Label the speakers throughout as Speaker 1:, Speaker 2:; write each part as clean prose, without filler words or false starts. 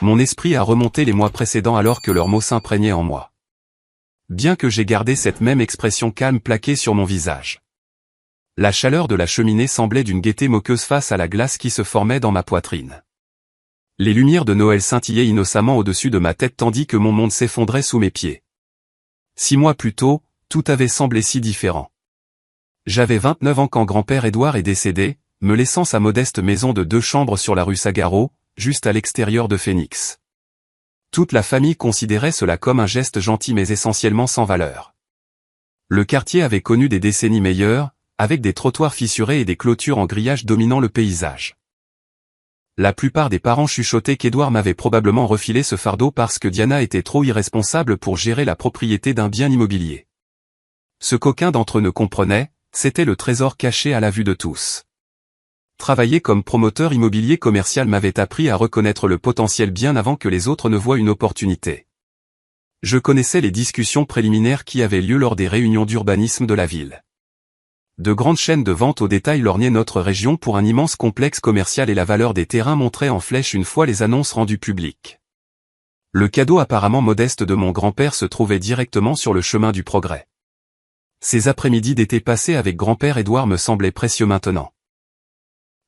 Speaker 1: Mon esprit a remonté les mois précédents alors que leurs mots s'imprégnaient en moi. Bien que j'aie gardé cette même expression calme plaquée sur mon visage. La chaleur de la cheminée semblait d'une gaieté moqueuse face à la glace qui se formait dans ma poitrine. Les lumières de Noël scintillaient innocemment au-dessus de ma tête tandis que mon monde s'effondrait sous mes pieds. 6 mois plus tôt, tout avait semblé si différent. J'avais 29 ans quand grand-père Édouard est décédé, me laissant sa modeste maison de 2 chambres sur la rue Sagaro, juste à l'extérieur de Phoenix. Toute la famille considérait cela comme un geste gentil mais essentiellement sans valeur. Le quartier avait connu des décennies meilleures, avec des trottoirs fissurés et des clôtures en grillage dominant le paysage. La plupart des parents chuchotaient qu'Édouard m'avait probablement refilé ce fardeau parce que Diana était trop irresponsable pour gérer la propriété d'un bien immobilier. Ce qu'aucun d'entre eux ne comprenait, c'était le trésor caché à la vue de tous. Travailler comme promoteur immobilier commercial m'avait appris à reconnaître le potentiel bien avant que les autres ne voient une opportunité. Je connaissais les discussions préliminaires qui avaient lieu lors des réunions d'urbanisme de la ville. De grandes chaînes de vente au détail lorgnaient notre région pour un immense complexe commercial et la valeur des terrains montrait en flèche une fois les annonces rendues publiques. Le cadeau apparemment modeste de mon grand-père se trouvait directement sur le chemin du progrès. Ces après-midi d'été passés avec grand-père Édouard me semblaient précieux maintenant.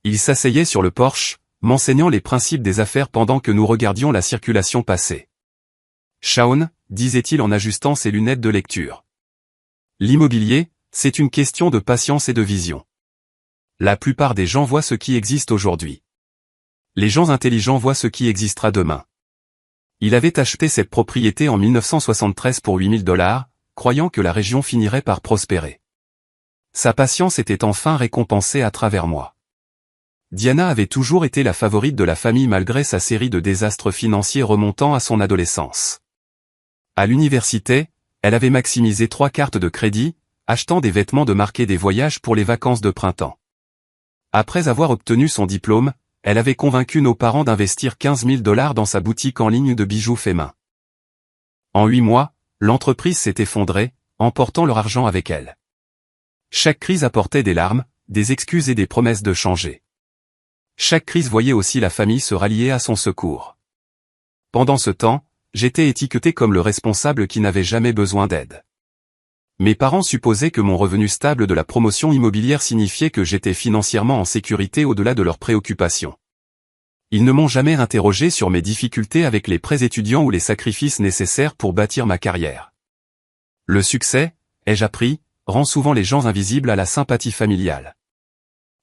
Speaker 1: Il s'asseyait sur le porche, m'enseignant les principes des affaires pendant que nous regardions la circulation passer. « Shaun », disait-il en ajustant ses lunettes de lecture. « L'immobilier, c'est une question de patience et de vision. La plupart des gens voient ce qui existe aujourd'hui. Les gens intelligents voient ce qui existera demain. » Il avait acheté cette propriété en 1973 pour $8 000, croyant que la région finirait par prospérer. Sa patience était enfin récompensée à travers moi. Diana avait toujours été la favorite de la famille malgré sa série de désastres financiers remontant à son adolescence. À l'université, elle avait maximisé 3 cartes de crédit, achetant des vêtements de marque et des voyages pour les vacances de printemps. Après avoir obtenu son diplôme, elle avait convaincu nos parents d'investir $15 000 dans sa boutique en ligne de bijoux faits main. En 8 mois, l'entreprise s'est effondrée, emportant leur argent avec elle. Chaque crise apportait des larmes, des excuses et des promesses de changer. Chaque crise voyait aussi la famille se rallier à son secours. Pendant ce temps, j'étais étiqueté comme le responsable qui n'avait jamais besoin d'aide. Mes parents supposaient que mon revenu stable de la promotion immobilière signifiait que j'étais financièrement en sécurité au-delà de leurs préoccupations. Ils ne m'ont jamais interrogé sur mes difficultés avec les prêts étudiants ou les sacrifices nécessaires pour bâtir ma carrière. Le succès, ai-je appris, rend souvent les gens invisibles à la sympathie familiale.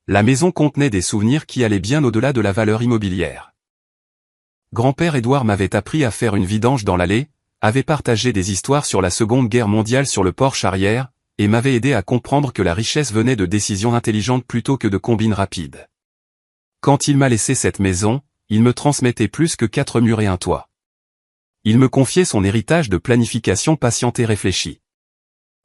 Speaker 1: La maison contenait des souvenirs qui allaient bien au-delà de la valeur immobilière. Grand-père Édouard m'avait appris à faire une vidange dans l'allée, avait partagé des histoires sur la Seconde Guerre mondiale sur le porche arrière, et m'avait aidé à comprendre que la richesse venait de décisions intelligentes plutôt que de combines rapides. Quand il m'a laissé cette maison, il me transmettait plus que 4 murs et un toit. Il me confiait son héritage de planification patiente et réfléchie.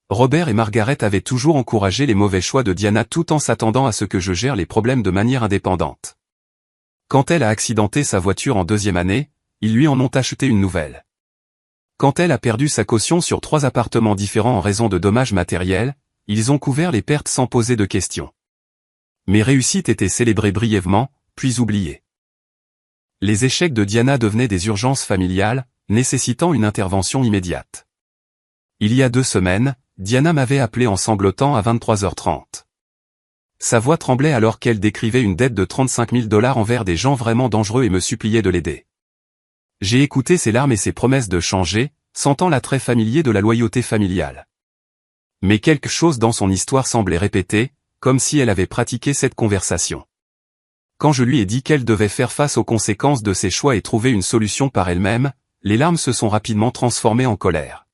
Speaker 1: Robert et Margaret avaient toujours encouragé les mauvais choix de Diana tout en s'attendant à ce que je gère les problèmes de manière indépendante. Quand elle a accidenté sa voiture en 2e année, ils lui en ont acheté une nouvelle. Quand elle a perdu sa caution sur 3 appartements différents en raison de dommages matériels, ils ont couvert les pertes sans poser de questions. Mes réussites étaient célébrées brièvement, puis oubliées. Les échecs de Diana devenaient des urgences familiales, nécessitant une intervention immédiate. Il y a 2 semaines, Diana m'avait appelé en sanglotant à 23h30. Sa voix tremblait alors qu'elle décrivait une dette de $35 000 envers des gens vraiment dangereux et me suppliait de l'aider. J'ai écouté ses larmes et ses promesses de changer, sentant l'attrait familier de la loyauté familiale. Mais quelque chose dans son histoire semblait répéter, comme si elle avait pratiqué cette conversation. Quand je lui ai dit qu'elle devait faire face aux conséquences de ses choix et trouver une solution par elle-même, les larmes se sont rapidement transformées en colère.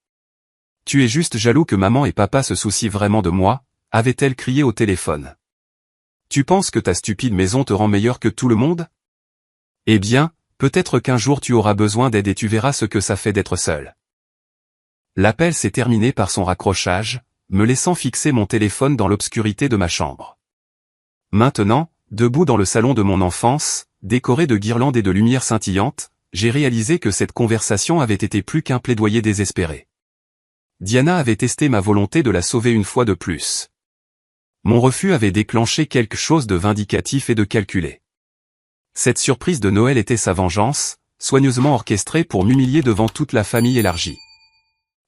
Speaker 1: « Tu es juste jaloux que maman et papa se soucient vraiment de moi », avait-elle crié au téléphone. « Tu penses que ta stupide maison te rend meilleur que tout le monde ? Eh bien, peut-être qu'un jour tu auras besoin d'aide et tu verras ce que ça fait d'être seul. » L'appel s'est terminé par son raccrochage, me laissant fixer mon téléphone dans l'obscurité de ma chambre. Maintenant, debout dans le salon de mon enfance, décoré de guirlandes et de lumières scintillantes, j'ai réalisé que cette conversation avait été plus qu'un plaidoyer désespéré. Diana avait testé ma volonté de la sauver une fois de plus. Mon refus avait déclenché quelque chose de vindicatif et de calculé. Cette surprise de Noël était sa vengeance, soigneusement orchestré pour m'humilier devant toute la famille élargie.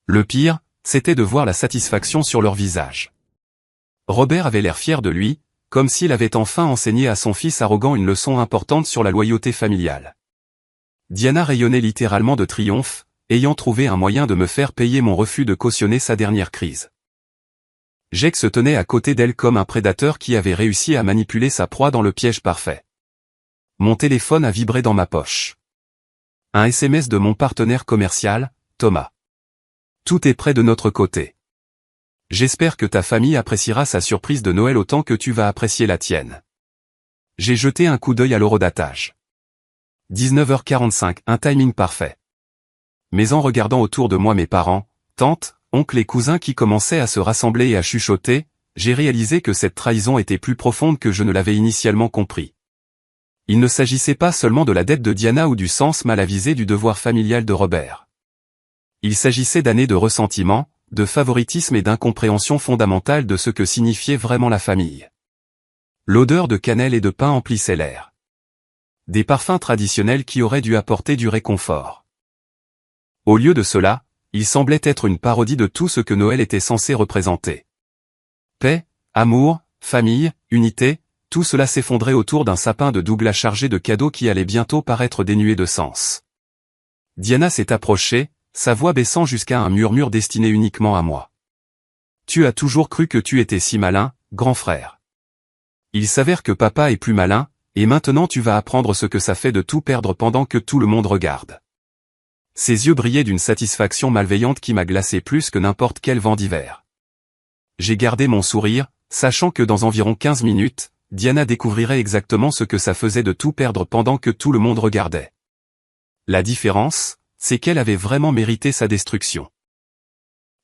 Speaker 1: Le pire, c'était de voir la satisfaction sur leur visage. Robert avait l'air fier de lui, comme s'il avait enfin enseigné à son fils arrogant une leçon importante sur la loyauté familiale. Diana rayonnait littéralement de triomphe, ayant trouvé un moyen de me faire payer mon refus de cautionner sa dernière crise. Jake se tenait à côté d'elle comme un prédateur qui avait réussi à manipuler sa proie dans le piège parfait. Mon téléphone a vibré dans ma poche. Un SMS de mon partenaire commercial, Thomas. Tout est prêt de notre côté. J'espère que ta famille appréciera sa surprise de Noël autant que tu vas apprécier la tienne. J'ai jeté un coup d'œil à l'horodatage. 19h45, un timing parfait. Mais en regardant autour de moi mes parents, tantes, oncles et cousins qui commençaient à se rassembler et à chuchoter, j'ai réalisé que cette trahison était plus profonde que je ne l'avais initialement compris. Il ne s'agissait pas seulement de la dette de Diana ou du sens mal avisé du devoir familial de Robert. Il s'agissait d'années de ressentiment, de favoritisme et d'incompréhension fondamentale de ce que signifiait vraiment la famille. L'odeur de cannelle et de pain emplissait l'air. Des parfums traditionnels qui auraient dû apporter du réconfort. Au lieu de cela, il semblait être une parodie de tout ce que Noël était censé représenter. Paix, amour, famille, unité, tout cela s'effondrait autour d'un sapin de Douglas chargé de cadeaux qui allait bientôt paraître dénué de sens. Diana s'est approchée, sa voix baissant jusqu'à un murmure destiné uniquement à moi. Tu as toujours cru que tu étais si malin, grand frère. Il s'avère que papa est plus malin, et maintenant tu vas apprendre ce que ça fait de tout perdre pendant que tout le monde regarde. Ses yeux brillaient d'une satisfaction malveillante qui m'a glacé plus que n'importe quel vent d'hiver. J'ai gardé mon sourire, sachant que dans environ 15 minutes, Diana découvrirait exactement ce que ça faisait de tout perdre pendant que tout le monde regardait. La différence, c'est qu'elle avait vraiment mérité sa destruction.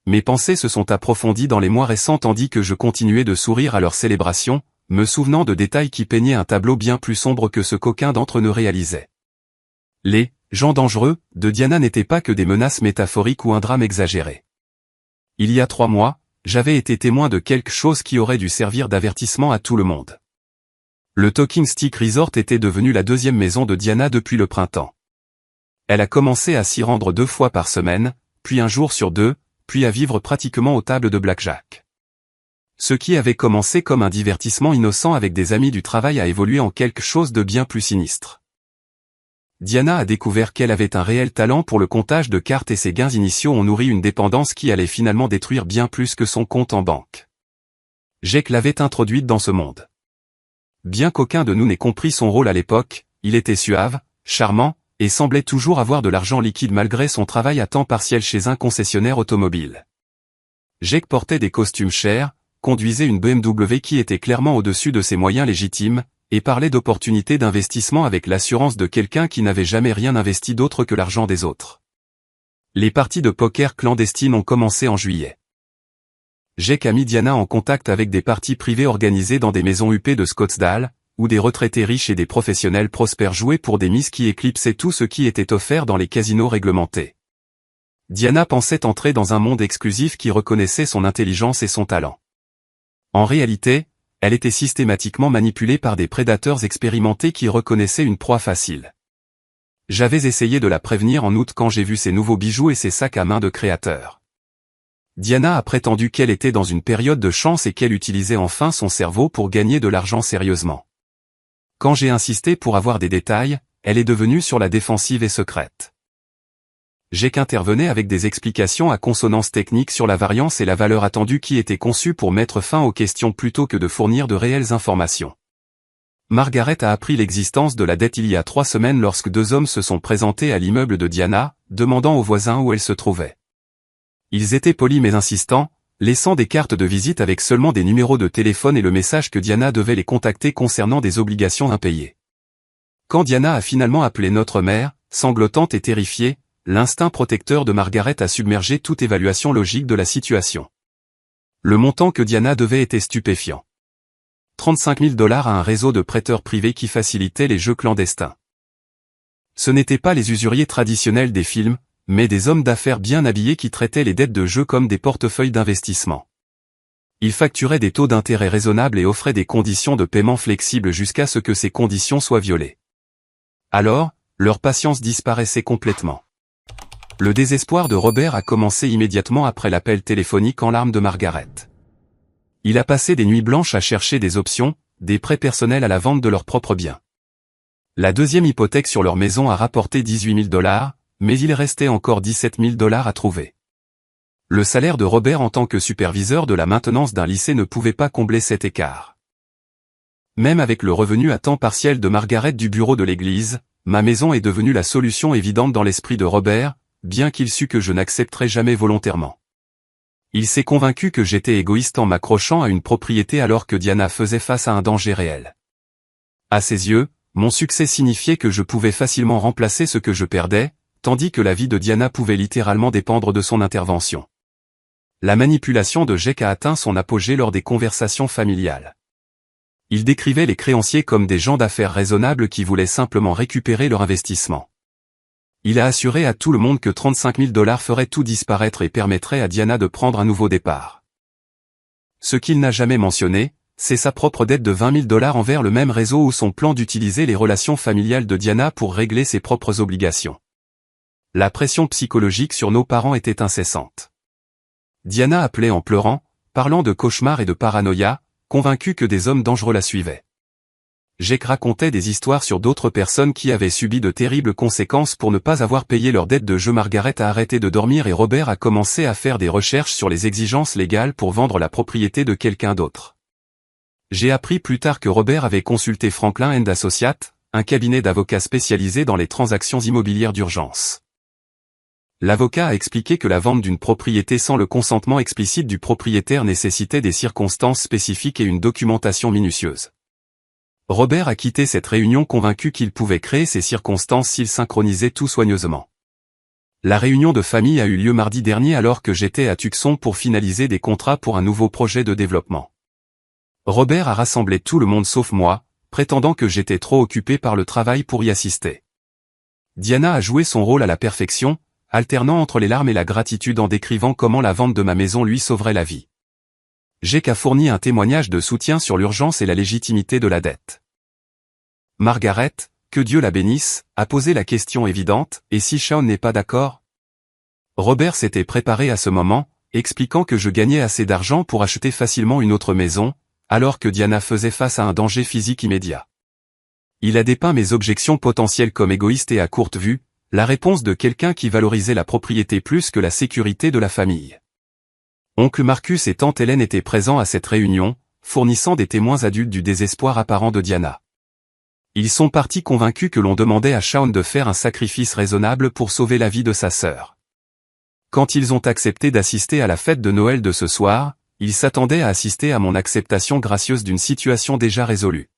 Speaker 1: Mes pensées se sont approfondies dans les mois récents tandis que je continuais de sourire à leur célébration, me souvenant de détails qui peignaient un tableau bien plus sombre que ce qu'aucun d'entre eux ne réalisait. Les gens dangereux de Diana n'étaient pas que des menaces métaphoriques ou un drame exagéré. Il y a 3 mois, j'avais été témoin de quelque chose qui aurait dû servir d'avertissement à tout le monde. Le Talking Stick Resort était devenu la 2e maison de Diana depuis le printemps. Elle a commencé à s'y rendre 2 fois par semaine, puis un jour sur 2, puis à vivre pratiquement aux tables de blackjack. Ce qui avait commencé comme un divertissement innocent avec des amis du travail a évolué en quelque chose de bien plus sinistre. Diana a découvert qu'elle avait un réel talent pour le comptage de cartes et ses gains initiaux ont nourri une dépendance qui allait finalement détruire bien plus que son compte en banque. Jake l'avait introduite dans ce monde. Bien qu'aucun de nous n'ait compris son rôle à l'époque, il était suave, charmant, et semblait toujours avoir de l'argent liquide malgré son travail à temps partiel chez un concessionnaire automobile. Jake portait des costumes chers, conduisait une BMW qui était clairement au-dessus de ses moyens légitimes, et parlait d'opportunités d'investissement avec l'assurance de quelqu'un qui n'avait jamais rien investi d'autre que l'argent des autres. Les parties de poker clandestines ont commencé en juillet. Jake a mis Diana en contact avec des parties privées organisées dans des maisons huppées de Scottsdale, où des retraités riches et des professionnels prospères jouaient pour des mises qui éclipsaient tout ce qui était offert dans les casinos réglementés. Diana pensait entrer dans un monde exclusif qui reconnaissait son intelligence et son talent. En réalité, elle était systématiquement manipulée par des prédateurs expérimentés qui reconnaissaient une proie facile. J'avais essayé de la prévenir en août quand j'ai vu ses nouveaux bijoux et ses sacs à main de créateur. Diana a prétendu qu'elle était dans une période de chance et qu'elle utilisait enfin son cerveau pour gagner de l'argent sérieusement. Quand j'ai insisté pour avoir des détails, elle est devenue sur la défensive et secrète. Jake intervenait avec des explications à consonance technique sur la variance et la valeur attendue qui étaient conçues pour mettre fin aux questions plutôt que de fournir de réelles informations. Margaret a appris l'existence de la dette il y a 3 semaines lorsque 2 hommes se sont présentés à l'immeuble de Diana, demandant aux voisins où elle se trouvait. Ils étaient polis mais insistants, laissant des cartes de visite avec seulement des numéros de téléphone et le message que Diana devait les contacter concernant des obligations impayées. Quand Diana a finalement appelé notre mère, sanglotante et terrifiée, l'instinct protecteur de Margaret a submergé toute évaluation logique de la situation. Le montant que Diana devait était stupéfiant. 35 000 $ à un réseau de prêteurs privés qui facilitait les jeux clandestins. Ce n'étaient pas les usuriers traditionnels des films, mais des hommes d'affaires bien habillés qui traitaient les dettes de jeu comme des portefeuilles d'investissement. Ils facturaient des taux d'intérêt raisonnables et offraient des conditions de paiement flexibles jusqu'à ce que ces conditions soient violées. Alors, leur patience disparaissait complètement. Le désespoir de Robert a commencé immédiatement après l'appel téléphonique en larmes de Margaret. Il a passé des nuits blanches à chercher des options, des prêts personnels à la vente de leurs propres biens. La deuxième hypothèque sur leur maison a rapporté $18 000, mais il restait encore $17 000 à trouver. Le salaire de Robert en tant que superviseur de la maintenance d'un lycée ne pouvait pas combler cet écart. Même avec le revenu à temps partiel de Margaret du bureau de l'église, ma maison est devenue la solution évidente dans l'esprit de Robert, bien qu'il sût que je n'accepterais jamais volontairement. Il s'est convaincu que j'étais égoïste en m'accrochant à une propriété alors que Diana faisait face à un danger réel. À ses yeux, mon succès signifiait que je pouvais facilement remplacer ce que je perdais, tandis que la vie de Diana pouvait littéralement dépendre de son intervention. La manipulation de Jake a atteint son apogée lors des conversations familiales. Il décrivait les créanciers comme des gens d'affaires raisonnables qui voulaient simplement récupérer leur investissement. Il a assuré à tout le monde que $35 000 ferait tout disparaître et permettrait à Diana de prendre un nouveau départ. Ce qu'il n'a jamais mentionné, c'est sa propre dette de $20 000 envers le même réseau ou son plan d'utiliser les relations familiales de Diana pour régler ses propres obligations. La pression psychologique sur nos parents était incessante. Diana appelait en pleurant, parlant de cauchemars et de paranoïa, convaincue que des hommes dangereux la suivaient. Jake racontait des histoires sur d'autres personnes qui avaient subi de terribles conséquences pour ne pas avoir payé leurs dettes de jeu. Margaret a arrêté de dormir et Robert a commencé à faire des recherches sur les exigences légales pour vendre la propriété de quelqu'un d'autre. J'ai appris plus tard que Robert avait consulté Franklin & Associates, un cabinet d'avocats spécialisé dans les transactions immobilières d'urgence. L'avocat a expliqué que la vente d'une propriété sans le consentement explicite du propriétaire nécessitait des circonstances spécifiques et une documentation minutieuse. Robert a quitté cette réunion convaincu qu'il pouvait créer ces circonstances s'il synchronisait tout soigneusement. La réunion de famille a eu lieu mardi dernier alors que j'étais à Tucson pour finaliser des contrats pour un nouveau projet de développement. Robert a rassemblé tout le monde sauf moi, prétendant que j'étais trop occupé par le travail pour y assister. Diana a joué son rôle à la perfection, alternant entre les larmes et la gratitude en décrivant comment la vente de ma maison lui sauverait la vie. Jake a fourni un témoignage de soutien sur l'urgence et la légitimité de la dette. Margaret, que Dieu la bénisse, a posé la question évidente, et si Sean n'est pas d'accord? Robert s'était préparé à ce moment, expliquant que je gagnais assez d'argent pour acheter facilement une autre maison, alors que Diana faisait face à un danger physique immédiat. Il a dépeint mes objections potentielles comme égoïstes et à courte vue, la réponse de quelqu'un qui valorisait la propriété plus que la sécurité de la famille. Oncle Marcus et tante Hélène étaient présents à cette réunion, fournissant des témoins adultes du désespoir apparent de Diana. Ils sont partis convaincus que l'on demandait à Sean de faire un sacrifice raisonnable pour sauver la vie de sa sœur. Quand ils ont accepté d'assister à la fête de Noël de ce soir, ils s'attendaient à assister à mon acceptation gracieuse d'une situation déjà résolue.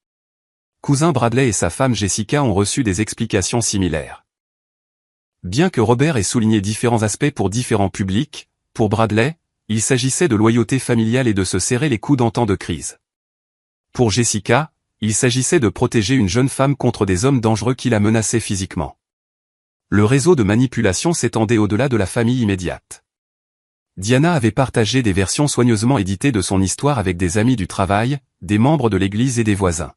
Speaker 1: Cousin Bradley et sa femme Jessica ont reçu des explications similaires. Bien que Robert ait souligné différents aspects pour différents publics, pour Bradley, il s'agissait de loyauté familiale et de se serrer les coudes en temps de crise. Pour Jessica, il s'agissait de protéger une jeune femme contre des hommes dangereux qui la menaçaient physiquement. Le réseau de manipulation s'étendait au-delà de la famille immédiate. Diana avait partagé des versions soigneusement éditées de son histoire avec des amis du travail, des membres de l'église et des voisins.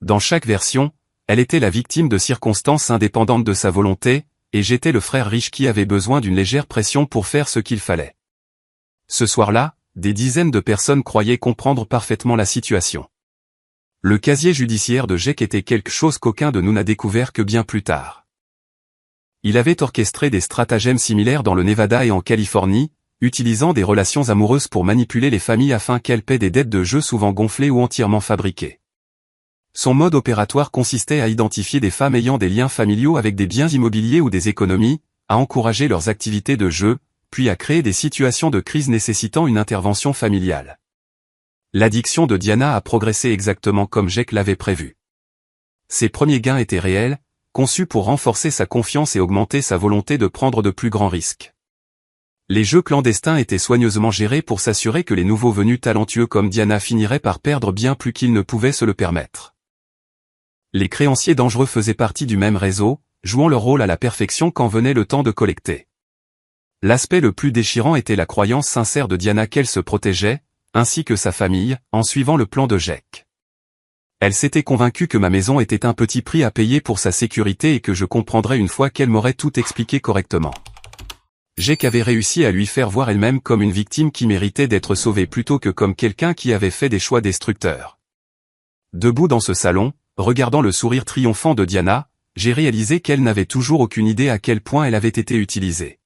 Speaker 1: Dans chaque version, elle était la victime de circonstances indépendantes de sa volonté, et j'étais le frère riche qui avait besoin d'une légère pression pour faire ce qu'il fallait. Ce soir-là, des dizaines de personnes croyaient comprendre parfaitement la situation. Le casier judiciaire de Jake était quelque chose qu'aucun de nous n'a découvert que bien plus tard. Il avait orchestré des stratagèmes similaires dans le Nevada et en Californie, utilisant des relations amoureuses pour manipuler les familles afin qu'elles paient des dettes de jeu souvent gonflées ou entièrement fabriquées. Son mode opératoire consistait à identifier des femmes ayant des liens familiaux avec des biens immobiliers ou des économies, à encourager leurs activités de jeu, puis à créer des situations de crise nécessitant une intervention familiale. L'addiction de Diana a progressé exactement comme Jake l'avait prévu. Ses premiers gains étaient réels, conçus pour renforcer sa confiance et augmenter sa volonté de prendre de plus grands risques. Les jeux clandestins étaient soigneusement gérés pour s'assurer que les nouveaux venus talentueux comme Diana finiraient par perdre bien plus qu'ils ne pouvaient se le permettre. Les créanciers dangereux faisaient partie du même réseau, jouant leur rôle à la perfection quand venait le temps de collecter. L'aspect le plus déchirant était la croyance sincère de Diana qu'elle se protégeait, ainsi que sa famille, en suivant le plan de Jake. Elle s'était convaincue que ma maison était un petit prix à payer pour sa sécurité et que je comprendrais une fois qu'elle m'aurait tout expliqué correctement. Jake avait réussi à lui faire voir elle-même comme une victime qui méritait d'être sauvée plutôt que comme quelqu'un qui avait fait des choix destructeurs. Debout dans ce salon, regardant le sourire triomphant de Diana, j'ai réalisé qu'elle n'avait toujours aucune idée à quel point elle avait été utilisée.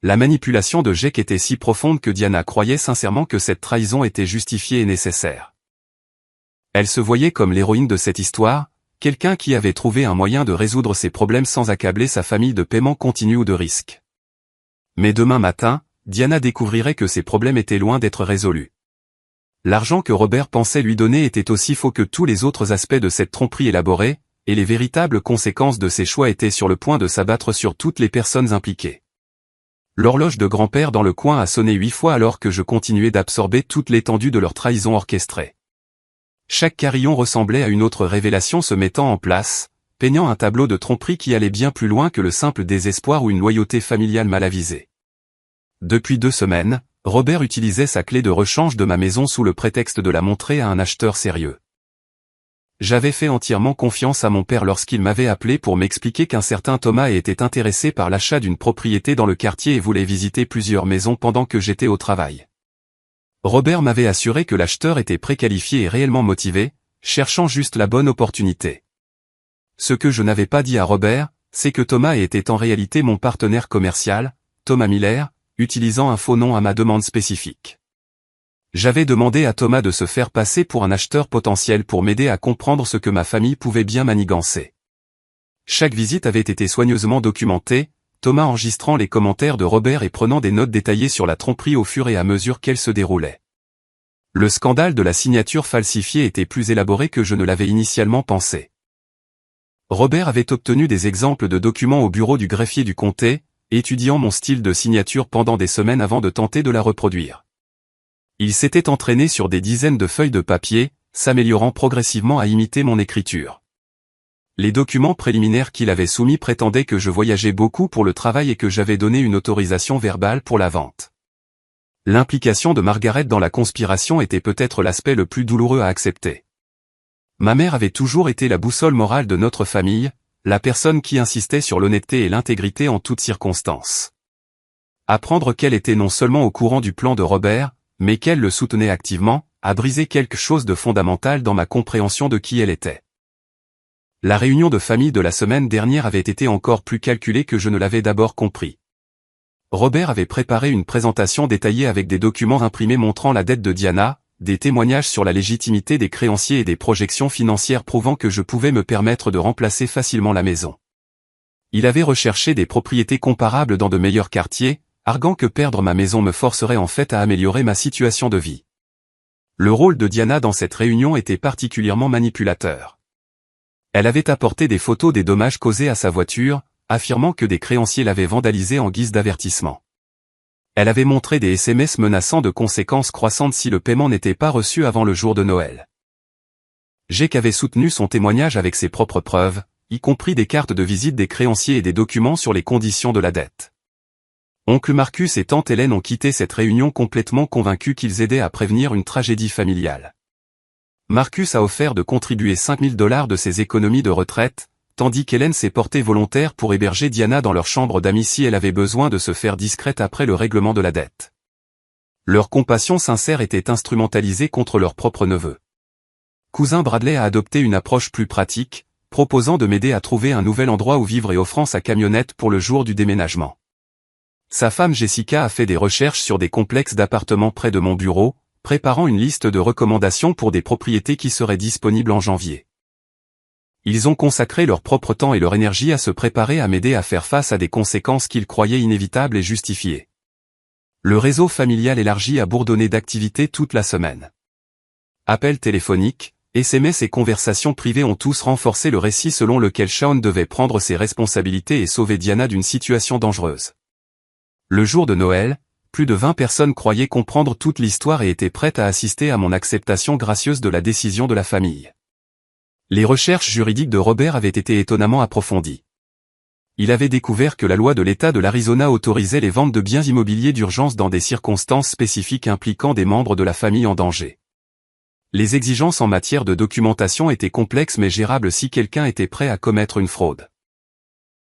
Speaker 1: La manipulation de Jake était si profonde que Diana croyait sincèrement que cette trahison était justifiée et nécessaire. Elle se voyait comme l'héroïne de cette histoire, quelqu'un qui avait trouvé un moyen de résoudre ses problèmes sans accabler sa famille de paiements continus ou de risques. Mais demain matin, Diana découvrirait que ses problèmes étaient loin d'être résolus. L'argent que Robert pensait lui donner était aussi faux que tous les autres aspects de cette tromperie élaborée, et les véritables conséquences de ses choix étaient sur le point de s'abattre sur toutes les personnes impliquées. L'horloge de grand-père dans le coin a sonné 8 fois alors que je continuais d'absorber toute l'étendue de leur trahison orchestrée. Chaque carillon ressemblait à une autre révélation se mettant en place, peignant un tableau de tromperie qui allait bien plus loin que le simple désespoir ou une loyauté familiale mal avisée. Depuis 2 semaines, Robert utilisait sa clé de rechange de ma maison sous le prétexte de la montrer à un acheteur sérieux. J'avais fait entièrement confiance à mon père lorsqu'il m'avait appelé pour m'expliquer qu'un certain Thomas était intéressé par l'achat d'une propriété dans le quartier et voulait visiter plusieurs maisons pendant que j'étais au travail. Robert m'avait assuré que l'acheteur était préqualifié et réellement motivé, cherchant juste la bonne opportunité. Ce que je n'avais pas dit à Robert, c'est que Thomas était en réalité mon partenaire commercial, Thomas Miller, utilisant un faux nom à ma demande spécifique. J'avais demandé à Thomas de se faire passer pour un acheteur potentiel pour m'aider à comprendre ce que ma famille pouvait bien manigancer. Chaque visite avait été soigneusement documentée, Thomas enregistrant les commentaires de Robert et prenant des notes détaillées sur la tromperie au fur et à mesure qu'elle se déroulait. Le scandale de la signature falsifiée était plus élaboré que je ne l'avais initialement pensé. Robert avait obtenu des exemples de documents au bureau du greffier du comté, étudiant mon style de signature pendant des semaines avant de tenter de la reproduire. Il s'était entraîné sur des dizaines de feuilles de papier, s'améliorant progressivement à imiter mon écriture. Les documents préliminaires qu'il avait soumis prétendaient que je voyageais beaucoup pour le travail et que j'avais donné une autorisation verbale pour la vente. L'implication de Margaret dans la conspiration était peut-être l'aspect le plus douloureux à accepter. Ma mère avait toujours été la boussole morale de notre famille, la personne qui insistait sur l'honnêteté et l'intégrité en toutes circonstances. Apprendre qu'elle était non seulement au courant du plan de Robert, mais qu'elle le soutenait activement, a brisé quelque chose de fondamental dans ma compréhension de qui elle était. La réunion de famille de la semaine dernière avait été encore plus calculée que je ne l'avais d'abord compris. Robert avait préparé une présentation détaillée avec des documents imprimés montrant la dette de Diana, des témoignages sur la légitimité des créanciers et des projections financières prouvant que je pouvais me permettre de remplacer facilement la maison. Il avait recherché des propriétés comparables dans de meilleurs quartiers, arguant que perdre ma maison me forcerait en fait à améliorer ma situation de vie. Le rôle de Diana dans cette réunion était particulièrement manipulateur. Elle avait apporté des photos des dommages causés à sa voiture, affirmant que des créanciers l'avaient vandalisée en guise d'avertissement. Elle avait montré des SMS menaçant de conséquences croissantes si le paiement n'était pas reçu avant le jour de Noël. Jake avait soutenu son témoignage avec ses propres preuves, y compris des cartes de visite des créanciers et des documents sur les conditions de la dette. Oncle Marcus et tante Hélène ont quitté cette réunion complètement convaincus qu'ils aidaient à prévenir une tragédie familiale. Marcus a offert de contribuer $5 000 de ses économies de retraite, tandis qu'Hélène s'est portée volontaire pour héberger Diana dans leur chambre d'amis si elle avait besoin de se faire discrète après le règlement de la dette. Leur compassion sincère était instrumentalisée contre leur propre neveu. Cousin Bradley a adopté une approche plus pratique, proposant de m'aider à trouver un nouvel endroit où vivre et offrant sa camionnette pour le jour du déménagement. Sa femme Jessica a fait des recherches sur des complexes d'appartements près de mon bureau, préparant une liste de recommandations pour des propriétés qui seraient disponibles en janvier. Ils ont consacré leur propre temps et leur énergie à se préparer à m'aider à faire face à des conséquences qu'ils croyaient inévitables et justifiées. Le réseau familial élargi a bourdonné d'activités toute la semaine. Appels téléphoniques, SMS et conversations privées ont tous renforcé le récit selon lequel Sean devait prendre ses responsabilités et sauver Diana d'une situation dangereuse. Le jour de Noël, plus de 20 personnes croyaient comprendre toute l'histoire et étaient prêtes à assister à mon acceptation gracieuse de la décision de la famille. Les recherches juridiques de Robert avaient été étonnamment approfondies. Il avait découvert que la loi de l'État de l'Arizona autorisait les ventes de biens immobiliers d'urgence dans des circonstances spécifiques impliquant des membres de la famille en danger. Les exigences en matière de documentation étaient complexes mais gérables si quelqu'un était prêt à commettre une fraude.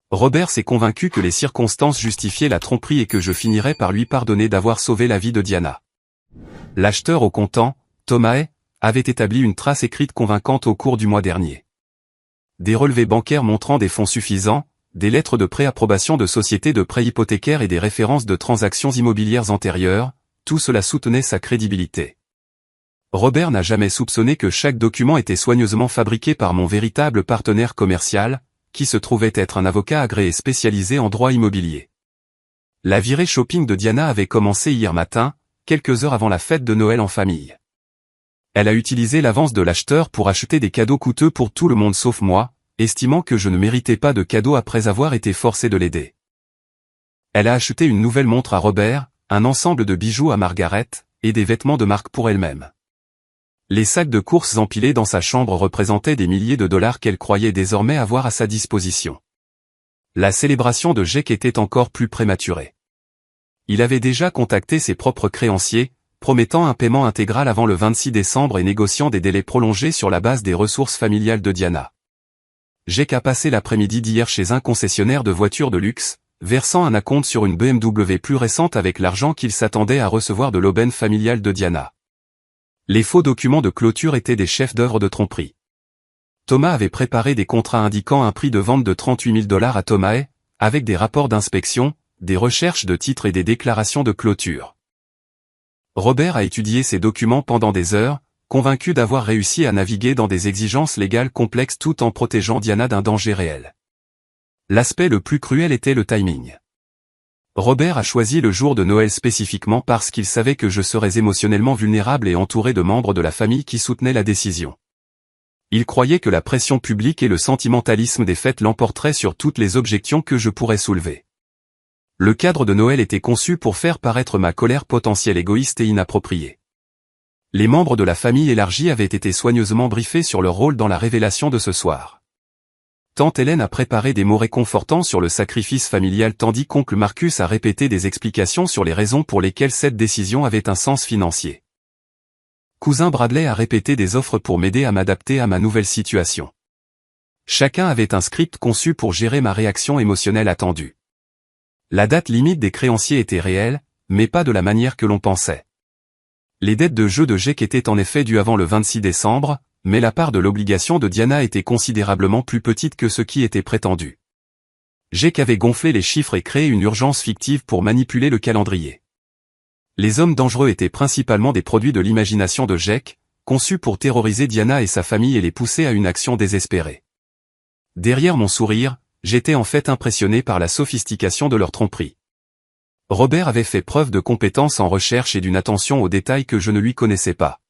Speaker 1: Robert s'est convaincu que les circonstances justifiaient la tromperie et que je finirais par lui pardonner d'avoir sauvé la vie de Diana. L'acheteur au comptant, Thomas, avait établi une trace écrite convaincante au cours du mois dernier. Des relevés bancaires montrant des fonds suffisants, des lettres de préapprobation de sociétés de prêts hypothécaires et des références de transactions immobilières antérieures, tout cela soutenait sa crédibilité. Robert n'a jamais soupçonné que chaque document était soigneusement fabriqué par mon véritable partenaire commercial, qui se trouvait être un avocat agréé spécialisé en droit immobilier. La virée shopping de Diana avait commencé hier matin, quelques heures avant la fête de Noël en famille. Elle a utilisé l'avance de l'acheteur pour acheter des cadeaux coûteux pour tout le monde sauf moi, estimant que je ne méritais pas de cadeaux après avoir été forcé de l'aider. Elle a acheté une nouvelle montre à Robert, un ensemble de bijoux à Margaret, et des vêtements de marque pour elle-même. Les sacs de courses empilés dans sa chambre représentaient des milliers de dollars qu'elle croyait désormais avoir à sa disposition. La célébration de Jake était encore plus prématurée. Il avait déjà contacté ses propres créanciers, promettant un paiement intégral avant le 26 décembre et négociant des délais prolongés sur la base des ressources familiales de Diana. Jake a passé l'après-midi d'hier chez un concessionnaire de voitures de luxe, versant un acompte sur une BMW plus récente avec l'argent qu'il s'attendait à recevoir de l'aubaine familiale de Diana. Les faux documents de clôture étaient des chefs-d'œuvre de tromperie. Thomas avait préparé des contrats indiquant un prix de vente de 38 000 $ à Thomas, avec des rapports d'inspection, des recherches de titres et des déclarations de clôture. Robert a étudié ces documents pendant des heures, convaincu d'avoir réussi à naviguer dans des exigences légales complexes tout en protégeant Diana d'un danger réel. L'aspect le plus cruel était le timing. Robert a choisi le jour de Noël spécifiquement parce qu'il savait que je serais émotionnellement vulnérable et entouré de membres de la famille qui soutenaient la décision. Il croyait que la pression publique et le sentimentalisme des fêtes l'emporteraient sur toutes les objections que je pourrais soulever. Le cadre de Noël était conçu pour faire paraître ma colère potentielle égoïste et inappropriée. Les membres de la famille élargie avaient été soigneusement briefés sur leur rôle dans la révélation de ce soir. Tante Hélène a préparé des mots réconfortants sur le sacrifice familial tandis qu'oncle Marcus a répété des explications sur les raisons pour lesquelles cette décision avait un sens financier. Cousin Bradley a répété des offres pour m'aider à m'adapter à ma nouvelle situation. Chacun avait un script conçu pour gérer ma réaction émotionnelle attendue. La date limite des créanciers était réelle, mais pas de la manière que l'on pensait. Les dettes de jeu de Jake étaient en effet dues avant le 26 décembre, mais la part de l'obligation de Diana était considérablement plus petite que ce qui était prétendu. Jake avait gonflé les chiffres et créé une urgence fictive pour manipuler le calendrier. Les hommes dangereux étaient principalement des produits de l'imagination de Jake, conçus pour terroriser Diana et sa famille et les pousser à une action désespérée. Derrière mon sourire, j'étais en fait impressionné par la sophistication de leur tromperie. Robert avait fait preuve de compétences en recherche et d'une attention aux détails que je ne lui connaissais pas.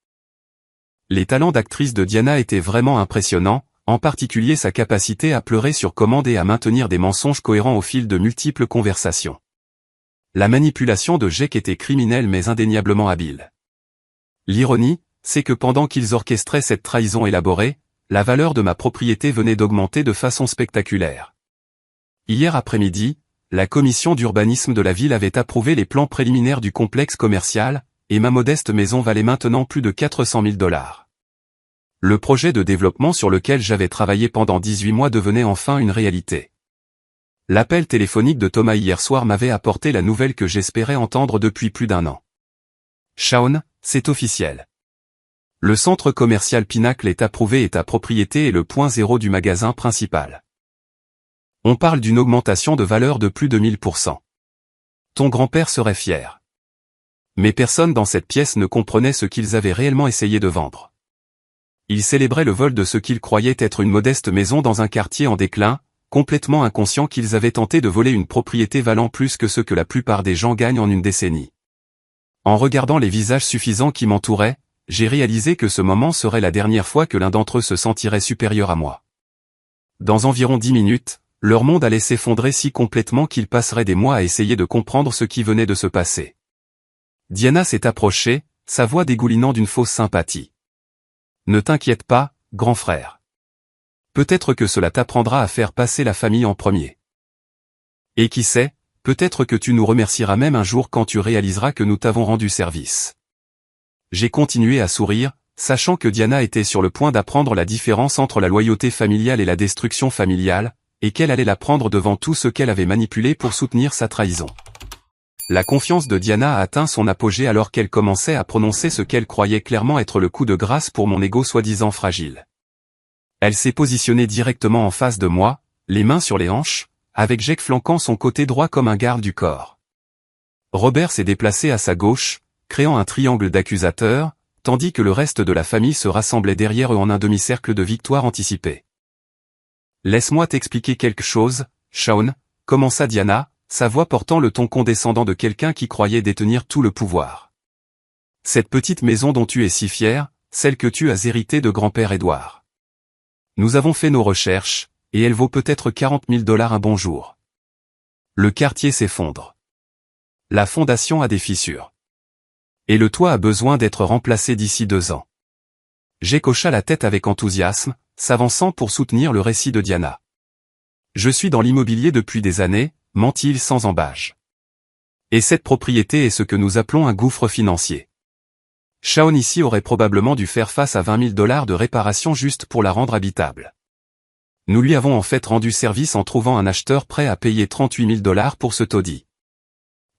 Speaker 1: Les talents d'actrice de Diana étaient vraiment impressionnants, en particulier sa capacité à pleurer sur commande et à maintenir des mensonges cohérents au fil de multiples conversations. La manipulation de Jake était criminelle mais indéniablement habile. L'ironie, c'est que pendant qu'ils orchestraient cette trahison élaborée, la valeur de ma propriété venait d'augmenter de façon spectaculaire. Hier après-midi, la commission d'urbanisme de la ville avait approuvé les plans préliminaires du complexe commercial, et ma modeste maison valait maintenant plus de 400 000 $. Le projet de développement sur lequel j'avais travaillé pendant 18 mois devenait enfin une réalité. L'appel téléphonique de Thomas hier soir m'avait apporté la nouvelle que j'espérais entendre depuis plus d'1 an. Shaun, c'est officiel. Le centre commercial Pinacle est approuvé et ta propriété est le point zéro du magasin principal. On parle d'une augmentation de valeur de plus de 1000%. Ton grand-père serait fier. Mais personne dans cette pièce ne comprenait ce qu'ils avaient réellement essayé de vendre. Ils célébraient le vol de ce qu'ils croyaient être une modeste maison dans un quartier en déclin, complètement inconscients qu'ils avaient tenté de voler une propriété valant plus que ce que la plupart des gens gagnent en une décennie. En regardant les visages suffisants qui m'entouraient, j'ai réalisé que ce moment serait la dernière fois que l'un d'entre eux se sentirait supérieur à moi. Dans environ 10 minutes, leur monde allait s'effondrer si complètement qu'ils passeraient des mois à essayer de comprendre ce qui venait de se passer. Diana s'est approchée, sa voix dégoulinant d'une fausse sympathie. Ne t'inquiète pas, grand frère. Peut-être que cela t'apprendra à faire passer la famille en premier. Et qui sait, peut-être que tu nous remercieras même un jour quand tu réaliseras que nous t'avons rendu service. J'ai continué à sourire, sachant que Diana était sur le point d'apprendre la différence entre la loyauté familiale et la destruction familiale, et qu'elle allait l'apprendre devant tout ce qu'elle avait manipulé pour soutenir sa trahison. La confiance de Diana a atteint son apogée alors qu'elle commençait à prononcer ce qu'elle croyait clairement être le coup de grâce pour mon ego soi-disant fragile. Elle s'est positionnée directement en face de moi, les mains sur les hanches, avec Jake flanquant son côté droit comme un garde du corps. Robert s'est déplacé à sa gauche, créant un triangle d'accusateurs, tandis que le reste de la famille se rassemblait derrière eux en un demi-cercle de victoire anticipée. « Laisse-moi t'expliquer quelque chose, Shaun », commença Diana, sa voix portant le ton condescendant de quelqu'un qui croyait détenir tout le pouvoir. « Cette petite maison dont tu es si fier, celle que tu as héritée de grand-père Édouard. Nous avons fait nos recherches, et elle vaut peut-être 40 000 $ un bon jour. Le quartier s'effondre. La fondation a des fissures. Et le toit a besoin d'être remplacé d'ici 2 ans. » Jake hocha la tête avec enthousiasme, s'avançant pour soutenir le récit de Diana. « Je suis dans l'immobilier depuis des années, ment-il sans embâche. Et cette propriété est ce que nous appelons un gouffre financier. Shaun ici aurait probablement dû faire face à 20 000 $ de réparation juste pour la rendre habitable. Nous lui avons en fait rendu service en trouvant un acheteur prêt à payer 38 000 $ pour ce taudis. »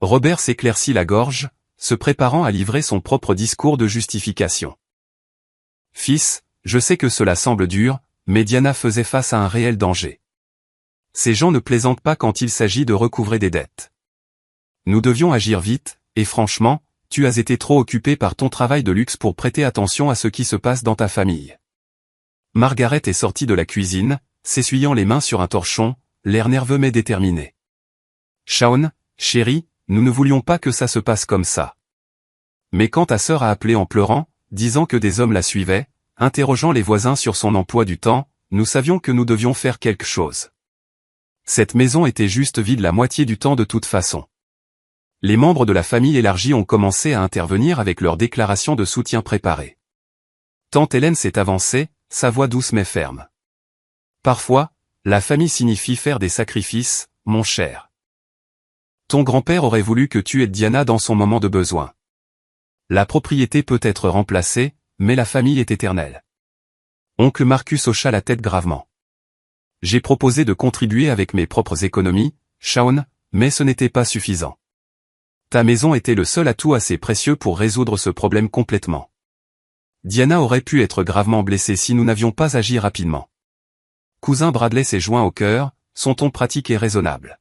Speaker 1: Robert s'éclaircit la gorge, se préparant à livrer son propre discours de justification. « Fils, je sais que cela semble dur, mais Diana faisait face à un réel danger. Ces gens ne plaisantent pas quand il s'agit de recouvrer des dettes. Nous devions agir vite, et franchement, tu as été trop occupé par ton travail de luxe pour prêter attention à ce qui se passe dans ta famille. » Margaret est sortie de la cuisine, s'essuyant les mains sur un torchon, l'air nerveux mais déterminé. « Shaun, chérie, nous ne voulions pas que ça se passe comme ça. Mais quand ta sœur a appelé en pleurant, disant que des hommes la suivaient, interrogeant les voisins sur son emploi du temps, nous savions que nous devions faire quelque chose. Cette maison était juste vide la moitié du temps de toute façon. Les membres de la famille élargie ont commencé à intervenir avec leurs déclarations de soutien préparées. Tante Hélène s'est avancée, sa voix douce mais ferme. Parfois, la famille signifie faire des sacrifices, mon cher. Ton grand-père aurait voulu que tu aides Diana dans son moment de besoin. La propriété peut être remplacée, mais la famille est éternelle. Oncle Marcus hocha la tête gravement. J'ai proposé de contribuer avec mes propres économies, Shaun, mais ce n'était pas suffisant. Ta maison était le seul atout assez précieux pour résoudre ce problème complètement. Diana aurait pu être gravement blessée si nous n'avions pas agi rapidement. Cousin Bradley s'est joint au cœur, son ton pratique et raisonnable.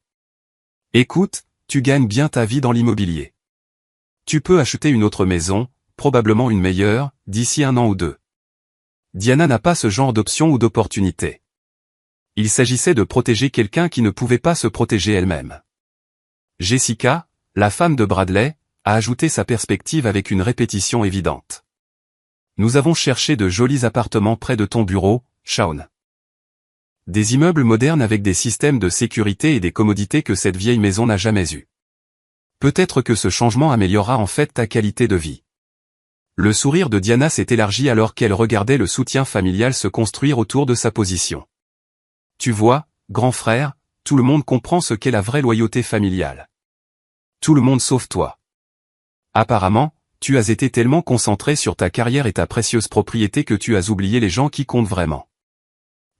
Speaker 1: Écoute, tu gagnes bien ta vie dans l'immobilier. Tu peux acheter une autre maison, probablement une meilleure, d'ici 1 an ou 2. Diana n'a pas ce genre d'option ou d'opportunité. Il s'agissait de protéger quelqu'un qui ne pouvait pas se protéger elle-même. Jessica, la femme de Bradley, a ajouté sa perspective avec une répétition évidente. Nous avons cherché de jolis appartements près de ton bureau, Shaun. Des immeubles modernes avec des systèmes de sécurité et des commodités que cette vieille maison n'a jamais eues. Peut-être que ce changement améliorera en fait ta qualité de vie. Le sourire de Diana s'est élargi alors qu'elle regardait le soutien familial se construire autour de sa position. Tu vois, grand frère, tout le monde comprend ce qu'est la vraie loyauté familiale. Tout le monde sauf toi. Apparemment, tu as été tellement concentré sur ta carrière et ta précieuse propriété que tu as oublié les gens qui comptent vraiment.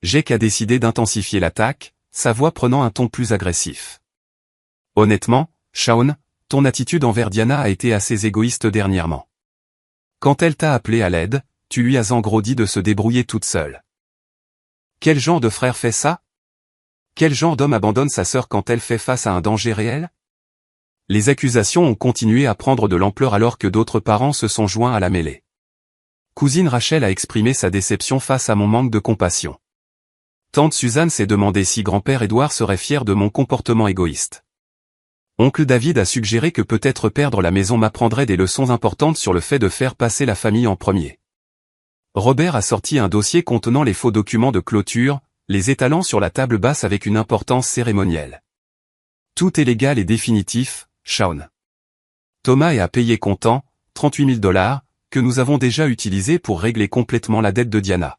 Speaker 1: Jake a décidé d'intensifier l'attaque, sa voix prenant un ton plus agressif. Honnêtement, Shaun, ton attitude envers Diana a été assez égoïste dernièrement. Quand elle t'a appelé à l'aide, tu lui as en gros dit de se débrouiller toute seule. Quel genre de frère fait ça? Quel genre d'homme abandonne sa sœur quand elle fait face à un danger réel? Les accusations ont continué à prendre de l'ampleur alors que d'autres parents se sont joints à la mêlée. Cousine Rachel a exprimé sa déception face à mon manque de compassion. Tante Suzanne s'est demandé si grand-père Édouard serait fier de mon comportement égoïste. Oncle David a suggéré que peut-être perdre la maison m'apprendrait des leçons importantes sur le fait de faire passer la famille en premier. Robert a sorti un dossier contenant les faux documents de clôture, les étalant sur la table basse avec une importance cérémonielle. Tout est légal et définitif, Shaun. Thomas est à payer comptant, 38 000 $, que nous avons déjà utilisé pour régler complètement la dette de Diana.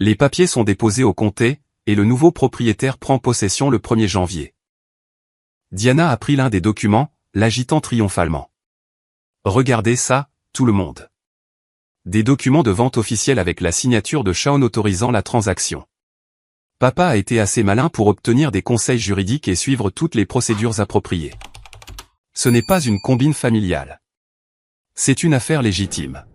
Speaker 1: Les papiers sont déposés au comté, et le nouveau propriétaire prend possession le 1er janvier. Diana a pris l'un des documents, l'agitant triomphalement. Regardez ça, tout le monde. des documents de vente officiels avec la signature de Shaun autorisant la transaction. Papa a été assez malin pour obtenir des conseils juridiques et suivre toutes les procédures appropriées. Ce n'est pas une combine familiale. C'est une affaire légitime.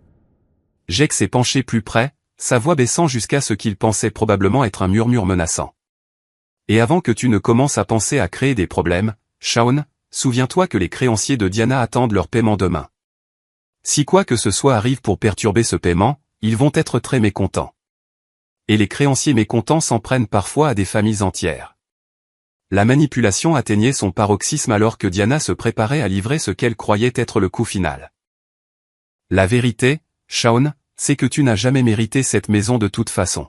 Speaker 1: Jake s'est penché plus près, sa voix baissant jusqu'à ce qu'il pensait probablement être un murmure menaçant. Et avant que tu ne commences à penser à créer des problèmes, Shaun, souviens-toi que les créanciers de Diana attendent leur paiement demain. Si quoi que ce soit arrive pour perturber ce paiement, ils vont être très mécontents. Et les créanciers mécontents s'en prennent parfois à des familles entières. La manipulation atteignait son paroxysme alors que Diana se préparait à livrer ce qu'elle croyait être le coup final. La vérité, Shaun, c'est que tu n'as jamais mérité cette maison de toute façon.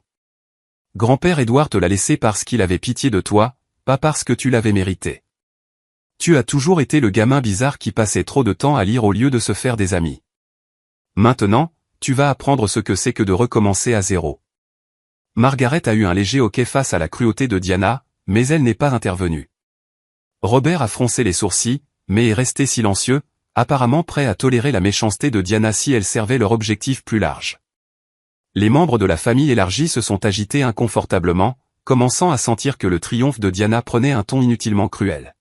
Speaker 1: Grand-père Edward te l'a laissé parce qu'il avait pitié de toi, pas parce que tu l'avais mérité. Tu as toujours été le gamin bizarre qui passait trop de temps à lire au lieu de se faire des amis. Maintenant, tu vas apprendre ce que c'est que de recommencer à zéro. Margaret a eu un léger hoquet face à la cruauté de Diana, mais elle n'est pas intervenue. Robert a froncé les sourcils, mais est resté silencieux, apparemment prêt à tolérer la méchanceté de Diana si elle servait leur objectif plus large. Les membres de la famille élargie se sont agités inconfortablement, commençant à sentir que le triomphe de Diana prenait un ton inutilement cruel.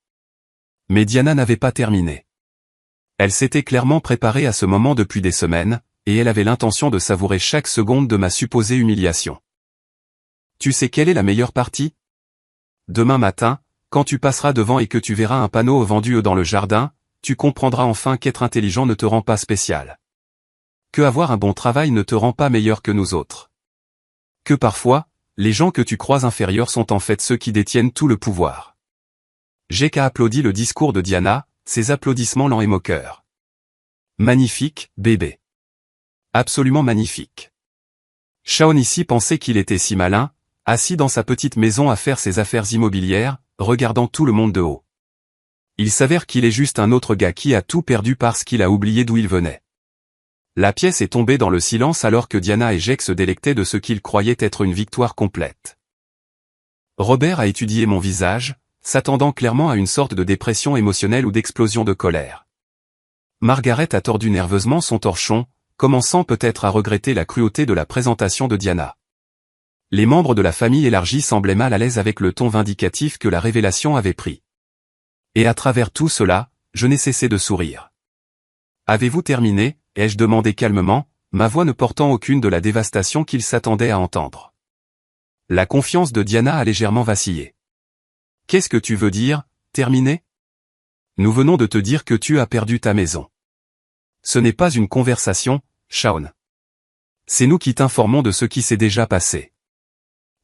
Speaker 1: Mais Diana n'avait pas terminé. Elle s'était clairement préparée à ce moment depuis des semaines, et elle avait l'intention de savourer chaque seconde de ma supposée humiliation. Tu sais quelle est la meilleure partie? Demain matin, quand tu passeras devant et que tu verras un panneau vendu dans le jardin, tu comprendras enfin qu'être intelligent ne te rend pas spécial. Que avoir un bon travail ne te rend pas meilleur que nous autres. Que parfois, les gens que tu crois inférieurs sont en fait ceux qui détiennent tout le pouvoir. Jake a applaudi le discours de Diana, ses applaudissements lents et moqueurs. Magnifique, bébé. Absolument magnifique. Shaun ici pensait qu'il était si malin, assis dans sa petite maison à faire ses affaires immobilières, regardant tout le monde de haut. Il s'avère qu'il est juste un autre gars qui a tout perdu parce qu'il a oublié d'où il venait. La pièce est tombée dans le silence alors que Diana et Jake se délectaient de ce qu'ils croyaient être une victoire complète. Robert a étudié mon visage, s'attendant clairement à une sorte de dépression émotionnelle ou d'explosion de colère. Margaret a tordu nerveusement son torchon, commençant peut-être à regretter la cruauté de la présentation de Diana. Les membres de la famille élargie semblaient mal à l'aise avec le ton vindicatif que la révélation avait pris. Et à travers tout cela, je n'ai cessé de sourire. « Avez-vous terminé ?» ai-je demandé calmement, ma voix ne portant aucune de la dévastation qu'il s'attendait à entendre. La confiance de Diana a légèrement vacillé. « Qu'est-ce que tu veux dire, terminé ? Nous venons de te dire que tu as perdu ta maison. Ce n'est pas une conversation, Shaun. C'est nous qui t'informons de ce qui s'est déjà passé.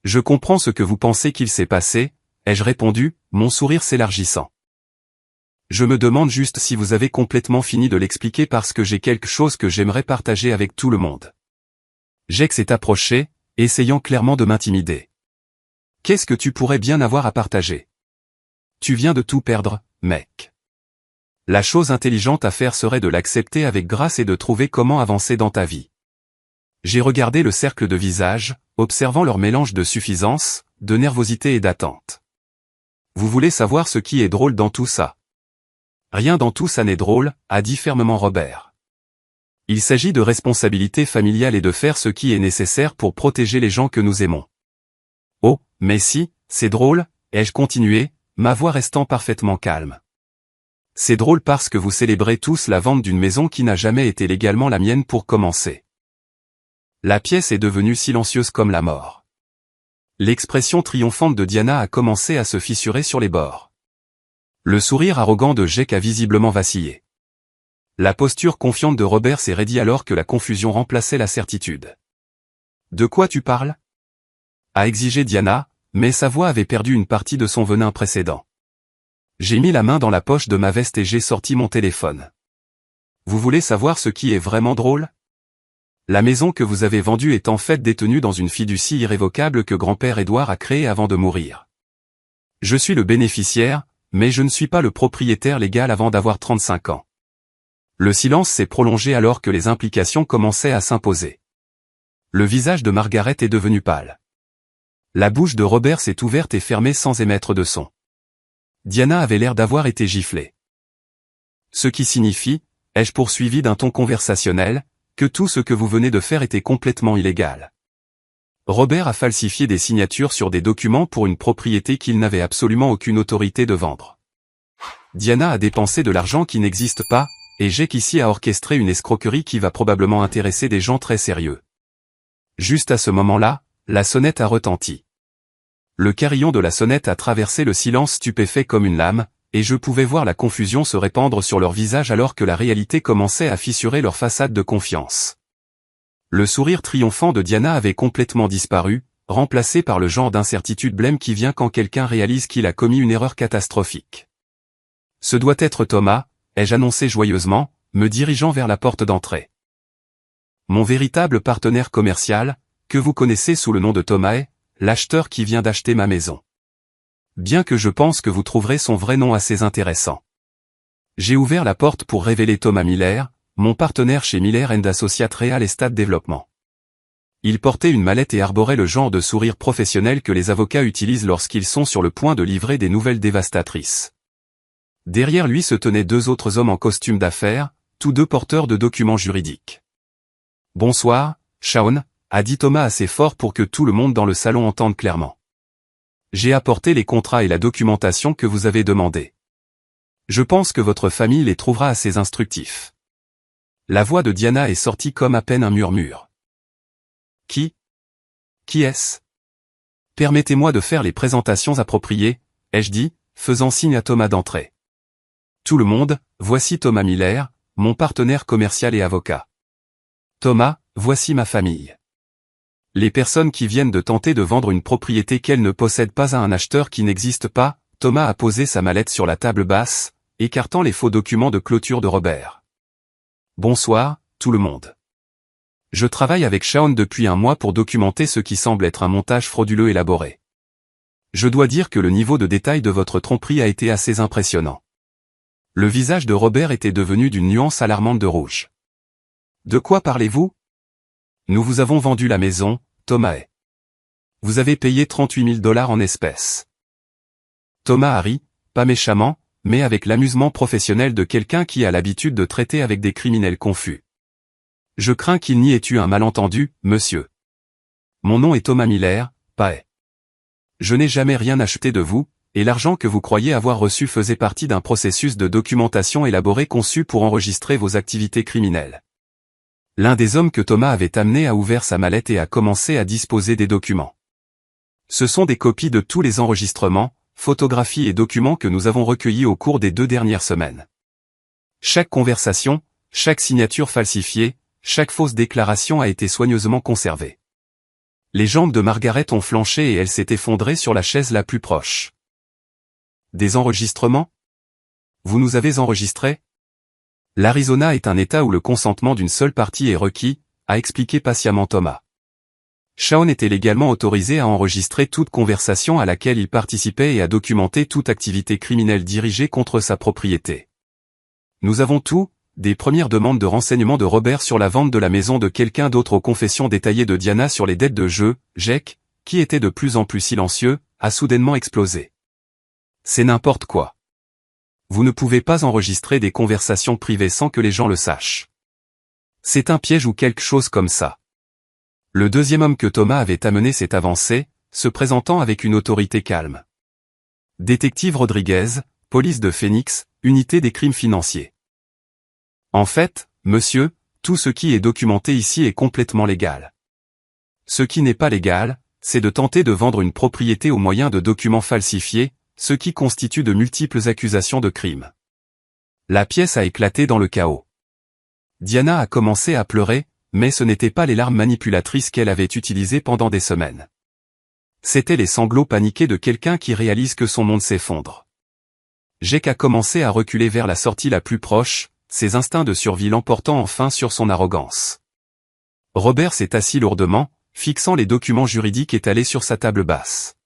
Speaker 1: Je comprends ce que vous pensez qu'il s'est passé, ai-je répondu, mon sourire s'élargissant. Je me demande juste si vous avez complètement fini de l'expliquer parce que j'ai quelque chose que j'aimerais partager avec tout le monde. Jake s'est approché, essayant clairement de m'intimider. Qu'est-ce que tu pourrais bien avoir à partager? Tu viens de tout perdre, mec. La chose intelligente à faire serait de l'accepter avec grâce et de trouver comment avancer dans ta vie. J'ai regardé le cercle de visages, observant leur mélange de suffisance, de nervosité et d'attente. Vous voulez savoir ce qui est drôle dans tout ça? Rien dans tout ça n'est drôle, a dit fermement Robert. Il s'agit de responsabilité familiale et de faire ce qui est nécessaire pour protéger les gens que nous aimons. Oh, mais si, c'est drôle, ai-je continué, ma voix restant parfaitement calme. C'est drôle parce que vous célébrez tous la vente d'une maison qui n'a jamais été légalement la mienne pour commencer. La pièce est devenue silencieuse comme la mort. L'expression triomphante de Diana a commencé à se fissurer sur les bords. Le sourire arrogant de Jake a visiblement vacillé. La posture confiante de Robert s'est raidie alors que la confusion remplaçait la certitude. « De quoi tu parles ?» a exigé Diana, mais sa voix avait perdu une partie de son venin précédent. J'ai mis la main dans la poche de ma veste et j'ai sorti mon téléphone. « Vous voulez savoir ce qui est vraiment drôle ? La maison que vous avez vendue est en fait détenue dans une fiducie irrévocable que grand-père Edward a créée avant de mourir. Je suis le bénéficiaire, mais je ne suis pas le propriétaire légal avant d'avoir 35 ans. » Le silence s'est prolongé alors que les implications commençaient à s'imposer. Le visage de Margaret est devenu pâle. La bouche de Robert s'est ouverte et fermée sans émettre de son. Diana avait l'air d'avoir été giflée. Ce qui signifie, ai-je poursuivi d'un ton conversationnel, que tout ce que vous venez de faire était complètement illégal. Robert a falsifié des signatures sur des documents pour une propriété qu'il n'avait absolument aucune autorité de vendre. Diana a dépensé de l'argent qui n'existe pas, et Jake ici a orchestré une escroquerie qui va probablement intéresser des gens très sérieux. Juste à ce moment-là, la sonnette a retenti. Le carillon de la sonnette a traversé le silence stupéfait comme une lame, et je pouvais voir la confusion se répandre sur leur visage alors que la réalité commençait à fissurer leur façade de confiance. Le sourire triomphant de Diana avait complètement disparu, remplacé par le genre d'incertitude blême qui vient quand quelqu'un réalise qu'il a commis une erreur catastrophique. Ce doit être Thomas, ai-je annoncé joyeusement, me dirigeant vers la porte d'entrée. Mon véritable partenaire commercial, que vous connaissez sous le nom de Thomas, est l'acheteur qui vient d'acheter ma maison. Bien que je pense que vous trouverez son vrai nom assez intéressant. J'ai ouvert la porte pour révéler Thomas Miller, mon partenaire chez Miller & Associates Real Estate Development. Il portait une mallette et arborait le genre de sourire professionnel que les avocats utilisent lorsqu'ils sont sur le point de livrer des nouvelles dévastatrices. Derrière lui se tenaient deux autres hommes en costume d'affaires, tous deux porteurs de documents juridiques. « Bonsoir, Shawn », a dit Thomas assez fort pour que tout le monde dans le salon entende clairement. « J'ai apporté les contrats et la documentation que vous avez demandé. Je pense que votre famille les trouvera assez instructifs. » La voix de Diana est sortie comme à peine un murmure. « Qui est-ce ? Permettez-moi de faire les présentations appropriées, ai-je dit, faisant signe à Thomas d'entrer. Tout le monde, voici Thomas Miller, mon partenaire commercial et avocat. Thomas, voici ma famille. Les personnes qui viennent de tenter de vendre une propriété qu'elles ne possèdent pas à un acheteur qui n'existe pas. Thomas a posé sa mallette sur la table basse, écartant les faux documents de clôture de Robert. Bonsoir, tout le monde. Je travaille avec Shawn depuis un mois pour documenter ce qui semble être un montage frauduleux élaboré. Je dois dire que le niveau de détail de votre tromperie a été assez impressionnant. Le visage de Robert était devenu d'une nuance alarmante de rouge. De quoi parlez-vous ? Nous vous avons vendu la maison, Thomas. Vous avez payé 38 000 $ en espèces. Thomas a ri, pas méchamment, mais avec l'amusement professionnel de quelqu'un qui a l'habitude de traiter avec des criminels confus. Je crains qu'il n'y ait eu un malentendu, monsieur. Mon nom est Thomas Miller, pas. Je n'ai jamais rien acheté de vous, et l'argent que vous croyez avoir reçu faisait partie d'un processus de documentation élaboré conçu pour enregistrer vos activités criminelles. L'un des hommes que Thomas avait amené a ouvert sa mallette et a commencé à disposer des documents. Ce sont des copies de tous les enregistrements, photographies et documents que nous avons recueillis au cours des 2 dernières semaines. Chaque conversation, chaque signature falsifiée, chaque fausse déclaration a été soigneusement conservée. Les jambes de Margaret ont flanché et elle s'est effondrée sur la chaise la plus proche. Des enregistrements ? Vous nous avez enregistrés ? L'Arizona est un État où le consentement d'une seule partie est requis, a expliqué patiemment Thomas. Shawn était légalement autorisé à enregistrer toute conversation à laquelle il participait et à documenter toute activité criminelle dirigée contre sa propriété. Nous avons tout, des premières demandes de renseignements de Robert sur la vente de la maison de quelqu'un d'autre aux confessions détaillées de Diana sur les dettes de jeu. Jake, qui était de plus en plus silencieux, a soudainement explosé. C'est n'importe quoi. Vous ne pouvez pas enregistrer des conversations privées sans que les gens le sachent. C'est un piège ou quelque chose comme ça. Le deuxième homme que Thomas avait amené s'est avancé, se présentant avec une autorité calme. Détective Rodriguez, police de Phoenix, unité des crimes financiers. En fait, monsieur, tout ce qui est documenté ici est complètement légal. Ce qui n'est pas légal, c'est de tenter de vendre une propriété au moyen de documents falsifiés, ce qui constitue de multiples accusations de crime. La pièce a éclaté dans le chaos. Diana a commencé à pleurer, mais ce n'étaient pas les larmes manipulatrices qu'elle avait utilisées pendant des semaines. C'étaient les sanglots paniqués de quelqu'un qui réalise que son monde s'effondre. Jake a commencé à reculer vers la sortie la plus proche, ses instincts de survie l'emportant enfin sur son arrogance. Robert s'est assis lourdement, fixant les documents juridiques étalés sur sa table basse.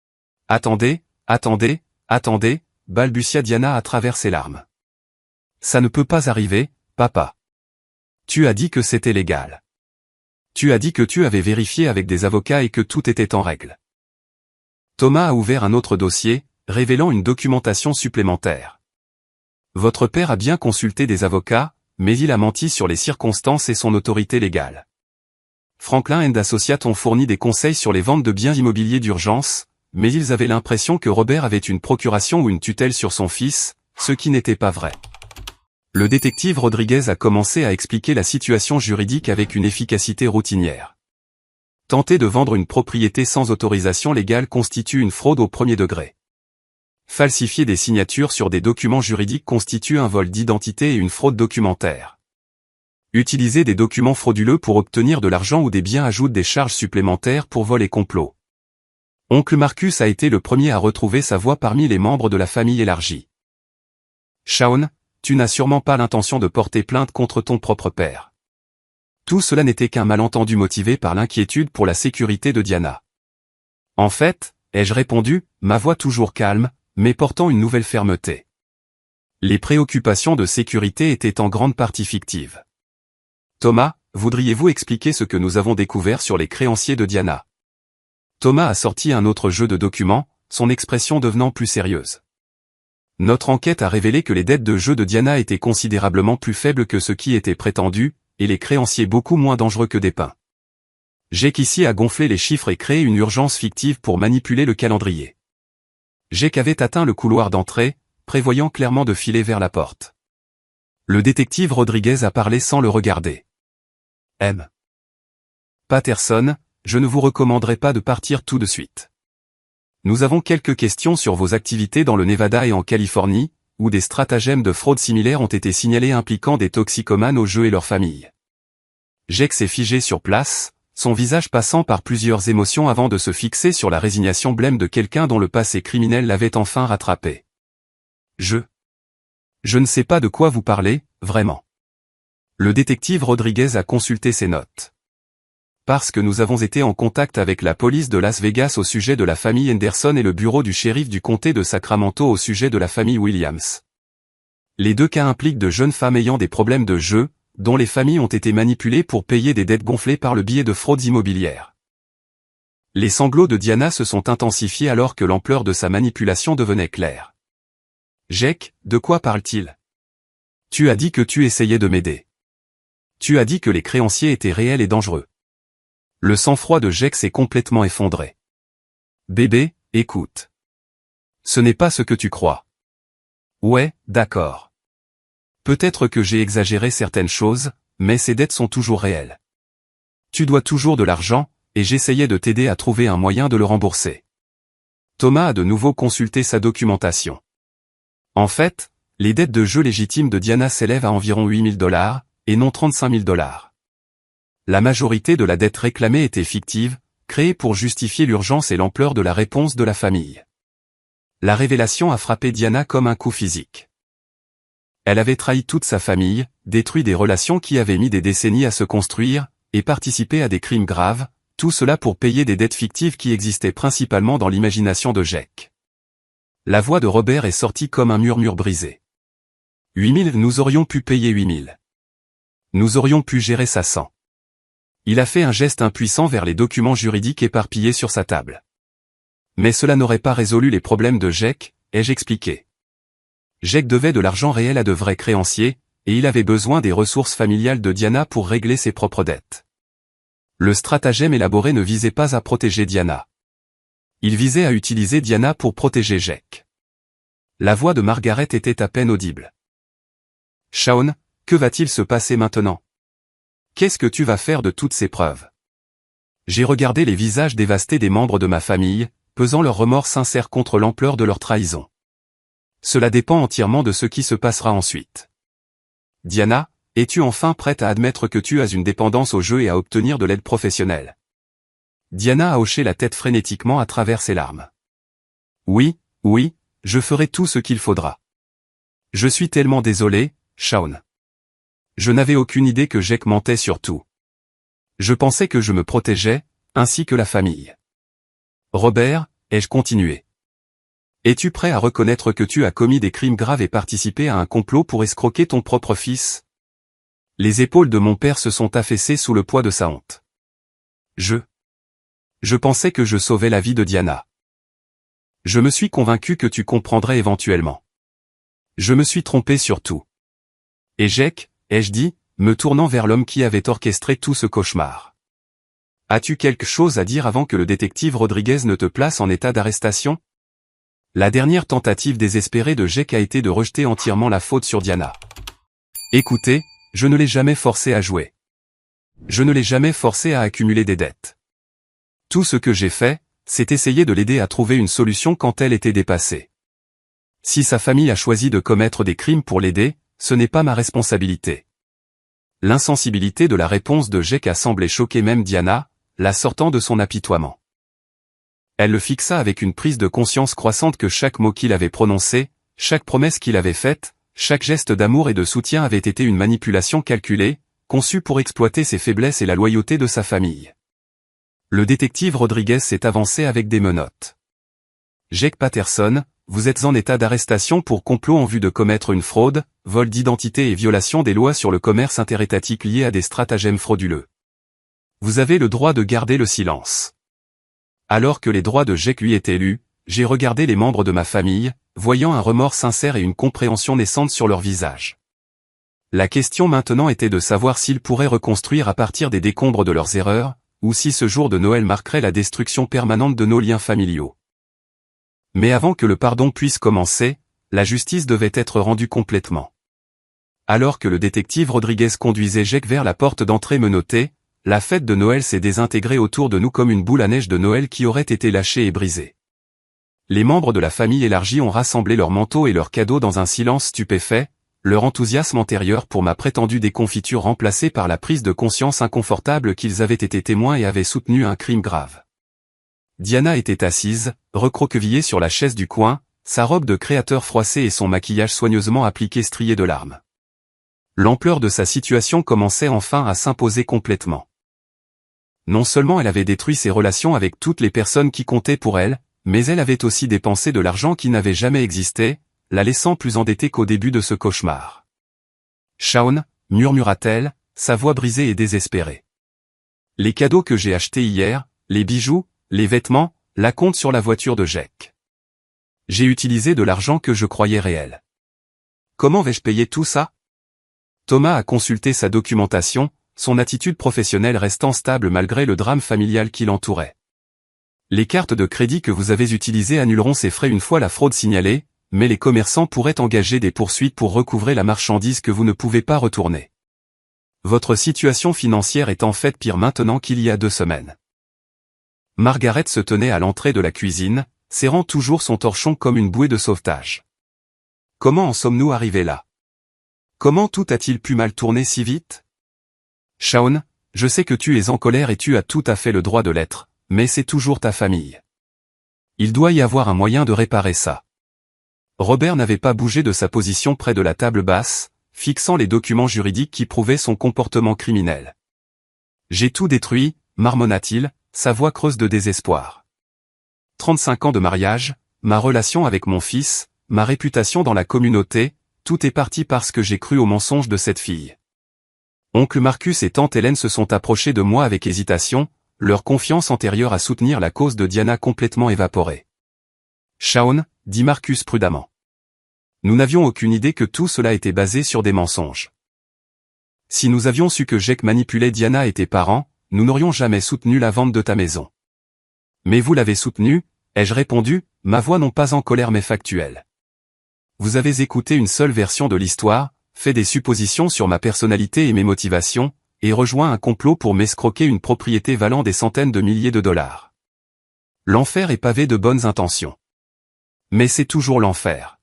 Speaker 1: « Attendez, attendez, attendez », balbutia Diana à travers ses larmes. « Ça ne peut pas arriver, papa. Tu as dit que c'était légal. Tu as dit que tu avais vérifié avec des avocats et que tout était en règle. » Thomas a ouvert un autre dossier, révélant une documentation supplémentaire. « Votre père a bien consulté des avocats, mais il a menti sur les circonstances et son autorité légale. Franklin & Associates ont fourni des conseils sur les ventes de biens immobiliers d'urgence, mais ils avaient l'impression que Robert avait une procuration ou une tutelle sur son fils, ce qui n'était pas vrai. Le détective Rodriguez a commencé à expliquer la situation juridique avec une efficacité routinière. Tenter de vendre une propriété sans autorisation légale constitue une fraude au premier degré. Falsifier des signatures sur des documents juridiques constitue un vol d'identité et une fraude documentaire. Utiliser des documents frauduleux pour obtenir de l'argent ou des biens ajoute des charges supplémentaires pour vol et complot. Oncle Marcus a été le premier à retrouver sa voix parmi les membres de la famille élargie. Shaun, tu n'as sûrement pas l'intention de porter plainte contre ton propre père. Tout cela n'était qu'un malentendu motivé par l'inquiétude pour la sécurité de Diana. En fait, ai-je répondu, ma voix toujours calme, mais portant une nouvelle fermeté. Les préoccupations de sécurité étaient en grande partie fictives. Thomas, voudriez-vous expliquer ce que nous avons découvert sur les créanciers de Diana? Thomas a sorti un autre jeu de documents, son expression devenant plus sérieuse. Notre enquête a révélé que les dettes de jeu de Diana étaient considérablement plus faibles que ce qui était prétendu, et les créanciers beaucoup moins dangereux que dépeints. Jake ici a gonflé les chiffres et créé une urgence fictive pour manipuler le calendrier. Jake avait atteint le couloir d'entrée, prévoyant clairement de filer vers la porte. Le détective Rodriguez a parlé sans le regarder. M. Patterson, je ne vous recommanderais pas de partir tout de suite. Nous avons quelques questions sur vos activités dans le Nevada et en Californie, où des stratagèmes de fraude similaires ont été signalés impliquant des toxicomanes au jeu et leurs familles. Jake s'est figé sur place, son visage passant par plusieurs émotions avant de se fixer sur la résignation blême de quelqu'un dont le passé criminel l'avait enfin rattrapé. Je ne sais pas de quoi vous parlez, vraiment. Le détective Rodriguez a consulté ses notes. Parce que nous avons été en contact avec la police de Las Vegas au sujet de la famille Henderson et le bureau du shérif du comté de Sacramento au sujet de la famille Williams. Les deux cas impliquent de jeunes femmes ayant des problèmes de jeu, dont les familles ont été manipulées pour payer des dettes gonflées par le biais de fraudes immobilières. Les sanglots de Diana se sont intensifiés alors que l'ampleur de sa manipulation devenait claire. Jake, de quoi parle-t-il? Tu as dit que tu essayais de m'aider. Tu as dit que les créanciers étaient réels et dangereux. Le sang-froid de Jake s'est complètement effondré. Bébé, écoute. Ce n'est pas ce que tu crois. Ouais, d'accord. Peut-être que j'ai exagéré certaines choses, mais ces dettes sont toujours réelles. Tu dois toujours de l'argent, et j'essayais de t'aider à trouver un moyen de le rembourser. Thomas a de nouveau consulté sa documentation. En fait, les dettes de jeu légitimes de Diana s'élèvent à environ $8 000, et non $35 000. La majorité de la dette réclamée était fictive, créée pour justifier l'urgence et l'ampleur de la réponse de la famille. La révélation a frappé Diana comme un coup physique. Elle avait trahi toute sa famille, détruit des relations qui avaient mis des décennies à se construire, et participé à des crimes graves, tout cela pour payer des dettes fictives qui existaient principalement dans l'imagination de Jake. La voix de Robert est sortie comme un murmure brisé. 8 000, nous aurions pu payer 8 000. Nous aurions pu gérer ça sans. Il a fait un geste impuissant vers les documents juridiques éparpillés sur sa table. Mais cela n'aurait pas résolu les problèmes de Jake, ai-je expliqué. Jake devait de l'argent réel à de vrais créanciers, et il avait besoin des ressources familiales de Diana pour régler ses propres dettes. Le stratagème élaboré ne visait pas à protéger Diana. Il visait à utiliser Diana pour protéger Jake. La voix de Margaret était à peine audible. Shaun, que va-t-il se passer maintenant? Qu'est-ce que tu vas faire de toutes ces preuves? J'ai regardé les visages dévastés des membres de ma famille, pesant leur remords sincère contre l'ampleur de leur trahison. Cela dépend entièrement de ce qui se passera ensuite. Diana, es-tu enfin prête à admettre que tu as une dépendance au jeu et à obtenir de l'aide professionnelle? Diana a hoché la tête frénétiquement à travers ses larmes. Oui, je ferai tout ce qu'il faudra. Je suis tellement désolé, Shaun. Je n'avais aucune idée que Jake mentait sur tout. Je pensais que je me protégeais, ainsi que la famille. Robert, ai-je continué. Es-tu prêt à reconnaître que tu as commis des crimes graves et participé à un complot pour escroquer ton propre fils? Les épaules de mon père se sont affaissées sous le poids de sa honte. Je pensais que je sauvais la vie de Diana. Je me suis convaincu que tu comprendrais éventuellement. Je me suis trompé sur tout. Et Jake, ai-je dit, me tournant vers l'homme qui avait orchestré tout ce cauchemar. As-tu quelque chose à dire avant que le détective Rodriguez ne te place en état d'arrestation? La dernière tentative désespérée de Jake a été de rejeter entièrement la faute sur Diana. Écoutez, je ne l'ai jamais forcé à jouer. Je ne l'ai jamais forcé à accumuler des dettes. Tout ce que j'ai fait, c'est essayer de l'aider à trouver une solution quand elle était dépassée. Si sa famille a choisi de commettre des crimes pour l'aider, ce n'est pas ma responsabilité. L'insensibilité de la réponse de Jake a semblé choquer même Diana, la sortant de son apitoiement. Elle le fixa avec une prise de conscience croissante que chaque mot qu'il avait prononcé, chaque promesse qu'il avait faite, chaque geste d'amour et de soutien avait été une manipulation calculée, conçue pour exploiter ses faiblesses et la loyauté de sa famille. Le détective Rodriguez s'est avancé avec des menottes. Jake Patterson, vous êtes en état d'arrestation pour complot en vue de commettre une fraude, vol d'identité et violation des lois sur le commerce interétatique liées à des stratagèmes frauduleux. Vous avez le droit de garder le silence. Alors que les droits de Jake lui étaient lus, j'ai regardé les membres de ma famille, voyant un remords sincère et une compréhension naissante sur leur visage. La question maintenant était de savoir s'ils pourraient reconstruire à partir des décombres de leurs erreurs, ou si ce jour de Noël marquerait la destruction permanente de nos liens familiaux. Mais avant que le pardon puisse commencer, la justice devait être rendue complètement. Alors que le détective Rodriguez conduisait Jake vers la porte d'entrée menottée, la fête de Noël s'est désintégrée autour de nous comme une boule à neige de Noël qui aurait été lâchée et brisée. Les membres de la famille élargie ont rassemblé leurs manteaux et leurs cadeaux dans un silence stupéfait, leur enthousiasme antérieur pour ma prétendue déconfiture remplacé par la prise de conscience inconfortable qu'ils avaient été témoins et avaient soutenu un crime grave. Diana était assise, recroquevillée sur la chaise du coin, sa robe de créateur froissée et son maquillage soigneusement appliqué strié de larmes. L'ampleur de sa situation commençait enfin à s'imposer complètement. Non seulement elle avait détruit ses relations avec toutes les personnes qui comptaient pour elle, mais elle avait aussi dépensé de l'argent qui n'avait jamais existé, la laissant plus endettée qu'au début de ce cauchemar. « Shaun » murmura-t-elle, sa voix brisée et désespérée. « Les cadeaux que j'ai achetés hier, les bijoux, les vêtements, la compte sur la voiture de Jake. J'ai utilisé de l'argent que je croyais réel. Comment vais-je payer tout ça ?» Thomas a consulté sa documentation, son attitude professionnelle restant stable malgré le drame familial qui l'entourait. Les cartes de crédit que vous avez utilisées annuleront ces frais une fois la fraude signalée, mais les commerçants pourraient engager des poursuites pour recouvrer la marchandise que vous ne pouvez pas retourner. Votre situation financière est en fait pire maintenant qu'il y a 2 semaines. Margaret se tenait à l'entrée de la cuisine, serrant toujours son torchon comme une bouée de sauvetage. Comment en sommes-nous arrivés là? Comment tout a-t-il pu mal tourner si vite? Shaun, je sais que tu es en colère et tu as tout à fait le droit de l'être, mais c'est toujours ta famille. Il doit y avoir un moyen de réparer ça. Robert n'avait pas bougé de sa position près de la table basse, fixant les documents juridiques qui prouvaient son comportement criminel. J'ai tout détruit, marmonna-t-il, sa voix creuse de désespoir. 35 ans de mariage, ma relation avec mon fils, ma réputation dans la communauté, tout est parti parce que j'ai cru au mensonge de cette fille. Oncle Marcus et tante Hélène se sont approchés de moi avec hésitation, leur confiance antérieure à soutenir la cause de Diana complètement évaporée. Shaun, dit Marcus prudemment. Nous n'avions aucune idée que tout cela était basé sur des mensonges. Si nous avions su que Jake manipulait Diana et tes parents, nous n'aurions jamais soutenu la vente de ta maison. Mais vous l'avez soutenu, ai-je répondu, ma voix non pas en colère mais factuelle. Vous avez écouté une seule version de l'histoire, fait des suppositions sur ma personnalité et mes motivations, et rejoint un complot pour m'escroquer une propriété valant des centaines de milliers de dollars. L'enfer est pavé de bonnes intentions. Mais c'est toujours l'enfer.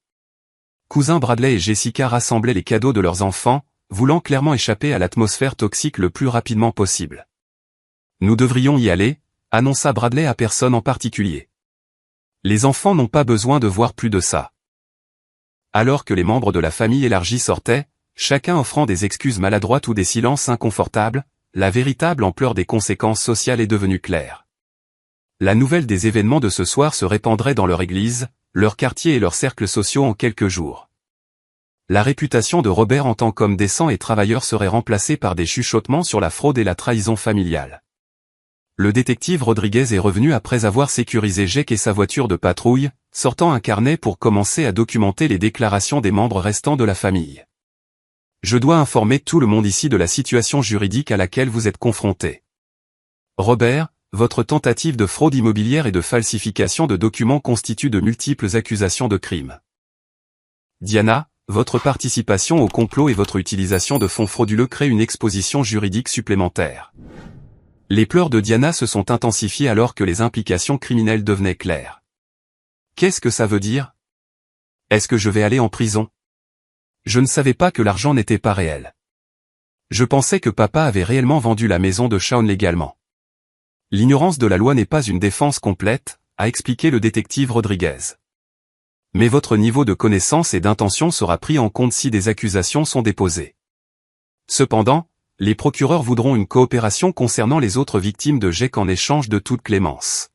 Speaker 1: Cousins Bradley et Jessica rassemblaient les cadeaux de leurs enfants, voulant clairement échapper à l'atmosphère toxique le plus rapidement possible. Nous devrions y aller, annonça Bradley à personne en particulier. Les enfants n'ont pas besoin de voir plus de ça. Alors que les membres de la famille élargie sortaient, chacun offrant des excuses maladroites ou des silences inconfortables, la véritable ampleur des conséquences sociales est devenue claire. La nouvelle des événements de ce soir se répandrait dans leur église, leur quartier et leurs cercles sociaux en quelques jours. La réputation de Robert en tant qu'homme décent et travailleur serait remplacée par des chuchotements sur la fraude et la trahison familiale. Le détective Rodriguez est revenu après avoir sécurisé Jake et sa voiture de patrouille, sortant un carnet pour commencer à documenter les déclarations des membres restants de la famille. Je dois informer tout le monde ici de la situation juridique à laquelle vous êtes confronté. Robert, votre tentative de fraude immobilière et de falsification de documents constitue de multiples accusations de crime. Diana, votre participation au complot et votre utilisation de fonds frauduleux créent une exposition juridique supplémentaire. Les pleurs de Diana se sont intensifiés alors que les implications criminelles devenaient claires. Qu'est-ce que ça veut dire? Est-ce que je vais aller en prison? Je ne savais pas que l'argent n'était pas réel. Je pensais que papa avait réellement vendu la maison de Shaun légalement. L'ignorance de la loi n'est pas une défense complète, a expliqué le détective Rodriguez. Mais votre niveau de connaissance et d'intention sera pris en compte si des accusations sont déposées. Cependant, les procureurs voudront une coopération concernant les autres victimes de Jake en échange de toute clémence.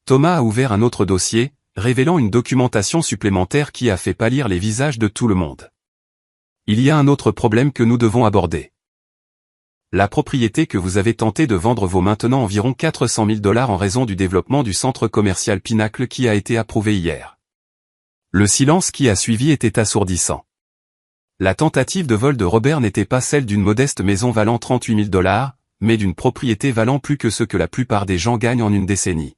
Speaker 1: Thomas a ouvert un autre dossier, révélant une documentation supplémentaire qui a fait pâlir les visages de tout le monde. Il y a un autre problème que nous devons aborder. La propriété que vous avez tenté de vendre vaut maintenant environ 400 000 $ en raison du développement du centre commercial Pinacle qui a été approuvé hier. Le silence qui a suivi était assourdissant. La tentative de vol de Robert n'était pas celle d'une modeste maison valant 38 000 $, mais d'une propriété valant plus que ce que la plupart des gens gagnent en une décennie.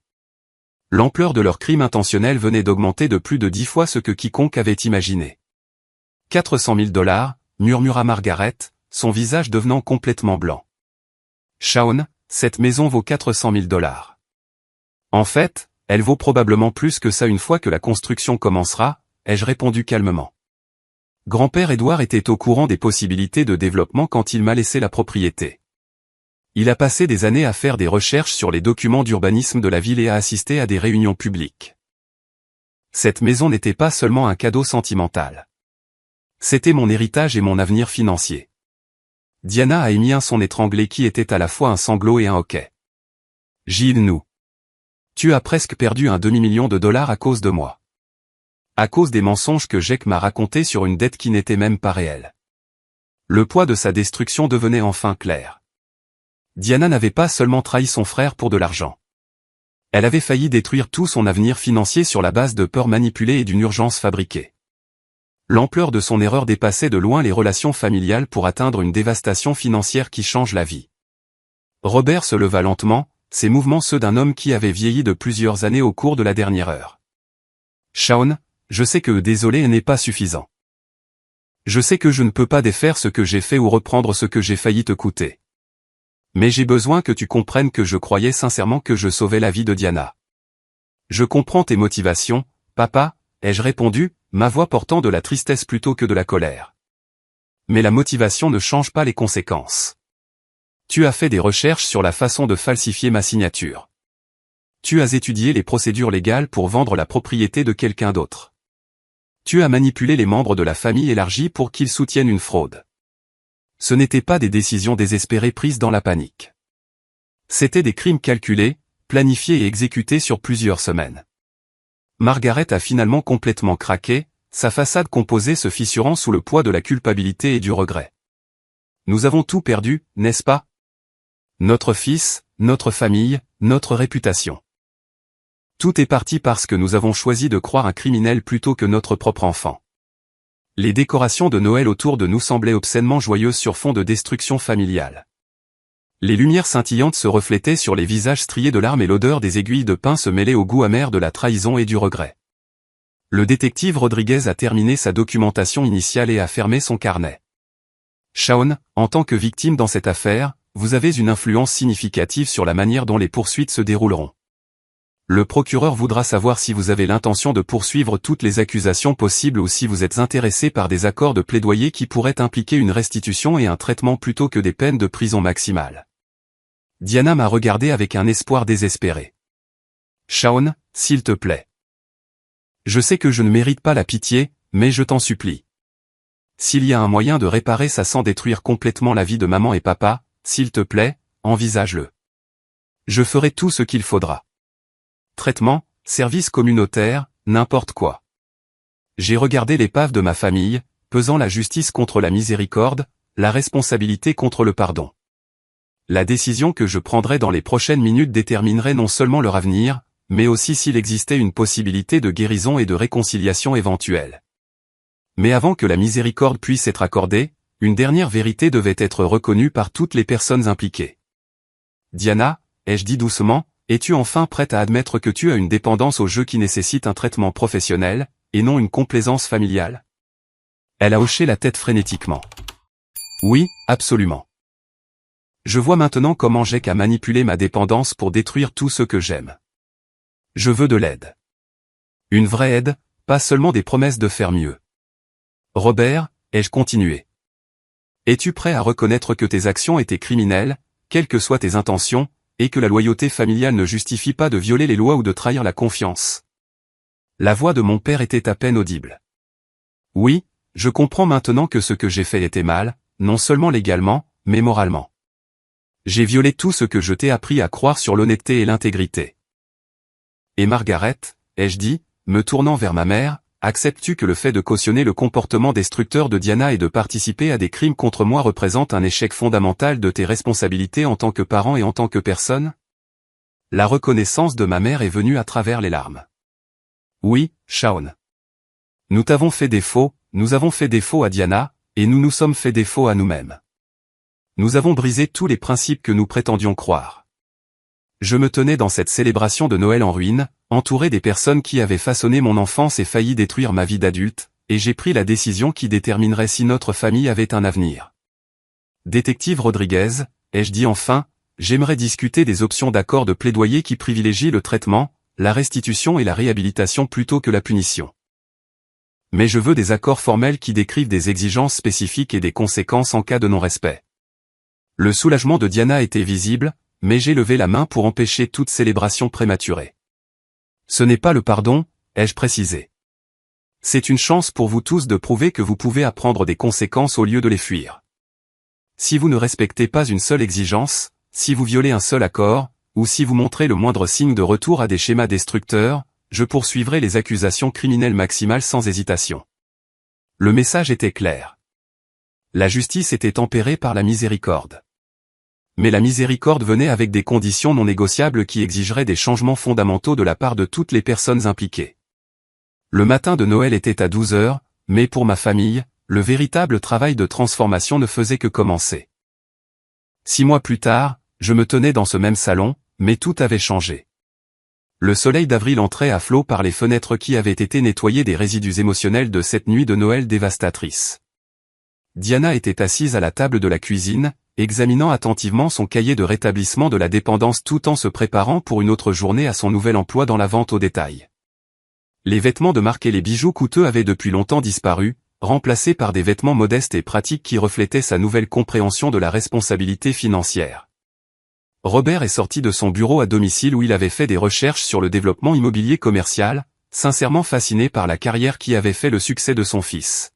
Speaker 1: L'ampleur de leur crime intentionnel venait d'augmenter de plus de 10 fois ce que quiconque avait imaginé. 400 000 $, murmura Margaret, son visage devenant complètement blanc. Shaun, cette maison vaut 400 000 $. En fait, elle vaut probablement plus que ça une fois que la construction commencera, ai-je répondu calmement. Grand-père Édouard était au courant des possibilités de développement quand il m'a laissé la propriété. Il a passé des années à faire des recherches sur les documents d'urbanisme de la ville et à assister à des réunions publiques. Cette maison n'était pas seulement un cadeau sentimental. C'était mon héritage et mon avenir financier. Diana a émis un son étranglé qui était à la fois un sanglot et un hoquet. Gilles nous. Tu as presque perdu un demi-million de dollars à cause de moi. À cause des mensonges que Jake m'a racontés sur une dette qui n'était même pas réelle. Le poids de sa destruction devenait enfin clair. Diana n'avait pas seulement trahi son frère pour de l'argent. Elle avait failli détruire tout son avenir financier sur la base de peurs manipulées et d'une urgence fabriquée. L'ampleur de son erreur dépassait de loin les relations familiales pour atteindre une dévastation financière qui change la vie. Robert se leva lentement, ses mouvements ceux d'un homme qui avait vieilli de plusieurs années au cours de la dernière heure. Shaun, je sais que désolé n'est pas suffisant. Je sais que je ne peux pas défaire ce que j'ai fait ou reprendre ce que j'ai failli te coûter. Mais j'ai besoin que tu comprennes que je croyais sincèrement que je sauvais la vie de Diana. Je comprends tes motivations, papa, ai-je répondu, ma voix portant de la tristesse plutôt que de la colère. Mais la motivation ne change pas les conséquences. Tu as fait des recherches sur la façon de falsifier ma signature. Tu as étudié les procédures légales pour vendre la propriété de quelqu'un d'autre. Tu as manipulé les membres de la famille élargie pour qu'ils soutiennent une fraude. Ce n'étaient pas des décisions désespérées prises dans la panique. C'étaient des crimes calculés, planifiés et exécutés sur plusieurs semaines. Margaret a finalement complètement craqué, sa façade composée se fissurant sous le poids de la culpabilité et du regret. Nous avons tout perdu, n'est-ce pas? Notre fils, notre famille, notre réputation. Tout est parti parce que nous avons choisi de croire un criminel plutôt que notre propre enfant. Les décorations de Noël autour de nous semblaient obscènement joyeuses sur fond de destruction familiale. Les lumières scintillantes se reflétaient sur les visages striés de larmes et l'odeur des aiguilles de pain se mêlait au goût amer de la trahison et du regret. Le détective Rodriguez a terminé sa documentation initiale et a fermé son carnet. Shaun, en tant que victime dans cette affaire, vous avez une influence significative sur la manière dont les poursuites se dérouleront. Le procureur voudra savoir si vous avez l'intention de poursuivre toutes les accusations possibles ou si vous êtes intéressé par des accords de plaidoyer qui pourraient impliquer une restitution et un traitement plutôt que des peines de prison maximale. Diana m'a regardé avec un espoir désespéré. Shaun, s'il te plaît. Je sais que je ne mérite pas la pitié, mais je t'en supplie. S'il y a un moyen de réparer ça sans détruire complètement la vie de maman et papa, s'il te plaît, envisage-le. Je ferai tout ce qu'il faudra. Traitement, service communautaire, n'importe quoi. J'ai regardé l'épave de ma famille, pesant la justice contre la miséricorde, la responsabilité contre le pardon. La décision que je prendrai dans les prochaines minutes déterminerait non seulement leur avenir, mais aussi s'il existait une possibilité de guérison et de réconciliation éventuelle. Mais avant que la miséricorde puisse être accordée, une dernière vérité devait être reconnue par toutes les personnes impliquées. Diana, ai-je dit doucement, es-tu enfin prête à admettre que tu as une dépendance au jeu qui nécessite un traitement professionnel, et non une complaisance familiale? Elle a hoché la tête frénétiquement. Oui, absolument. Je vois maintenant comment j'ai qu'à manipuler ma dépendance pour détruire tout ce que j'aime. Je veux de l'aide. Une vraie aide, pas seulement des promesses de faire mieux. Robert, ai-je continué. Es-tu prêt à reconnaître que tes actions étaient criminelles, quelles que soient tes intentions, et que la loyauté familiale ne justifie pas de violer les lois ou de trahir la confiance? La voix de mon père était à peine audible. Oui, je comprends maintenant que ce que j'ai fait était mal, non seulement légalement, mais moralement. J'ai violé tout ce que je t'ai appris à croire sur l'honnêteté et l'intégrité. Et Margaret, ai-je dit, me tournant vers ma mère, acceptes-tu que le fait de cautionner le comportement destructeur de Diana et de participer à des crimes contre moi représente un échec fondamental de tes responsabilités en tant que parent et en tant que personne? La reconnaissance de ma mère est venue à travers les larmes. Oui, Shaun. Nous t'avons fait défaut, nous avons fait défaut à Diana, et nous nous sommes fait défaut à nous-mêmes. Nous avons brisé tous les principes que nous prétendions croire. Je me tenais dans cette célébration de Noël en ruine, entouré des personnes qui avaient façonné mon enfance et failli détruire ma vie d'adulte, et j'ai pris la décision qui déterminerait si notre famille avait un avenir. Détective Rodriguez, ai-je dit enfin, j'aimerais discuter des options d'accord de plaidoyer qui privilégient le traitement, la restitution et la réhabilitation plutôt que la punition. Mais je veux des accords formels qui décrivent des exigences spécifiques et des conséquences en cas de non-respect. Le soulagement de Diana était visible, mais j'ai levé la main pour empêcher toute célébration prématurée. Ce n'est pas le pardon, ai-je précisé. C'est une chance pour vous tous de prouver que vous pouvez apprendre des conséquences au lieu de les fuir. Si vous ne respectez pas une seule exigence, si vous violez un seul accord, ou si vous montrez le moindre signe de retour à des schémas destructeurs, je poursuivrai les accusations criminelles maximales sans hésitation. Le message était clair. La justice était tempérée par la miséricorde. Mais la miséricorde venait avec des conditions non négociables qui exigeraient des changements fondamentaux de la part de toutes les personnes impliquées. Le matin de Noël était à 12 heures, mais pour ma famille, le véritable travail de transformation ne faisait que commencer. 6 mois plus tard, je me tenais dans ce même salon, mais tout avait changé. Le soleil d'avril entrait à flot par les fenêtres qui avaient été nettoyées des résidus émotionnels de cette nuit de Noël dévastatrice. Diana était assise à la table de la cuisine, examinant attentivement son cahier de rétablissement de la dépendance tout en se préparant pour une autre journée à son nouvel emploi dans la vente au détail. Les vêtements de marque et les bijoux coûteux avaient depuis longtemps disparu, remplacés par des vêtements modestes et pratiques qui reflétaient sa nouvelle compréhension de la responsabilité financière. Robert est sorti de son bureau à domicile où il avait fait des recherches sur le développement immobilier commercial, sincèrement fasciné par la carrière qui avait fait le succès de son fils.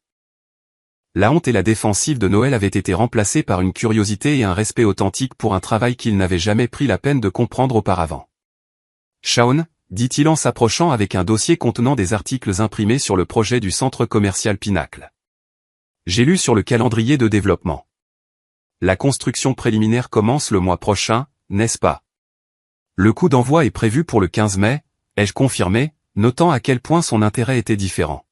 Speaker 1: La honte et la défensive de Noël avaient été remplacées par une curiosité et un respect authentique pour un travail qu'il n'avait jamais pris la peine de comprendre auparavant. Shaun, dit-il en s'approchant avec un dossier contenant des articles imprimés sur le projet du centre commercial Pinacle. J'ai lu sur le calendrier de développement. La construction préliminaire commence le mois prochain, n'est-ce pas? Le coup d'envoi est prévu pour le 15 mai, ai-je confirmé, notant à quel point son intérêt était différent.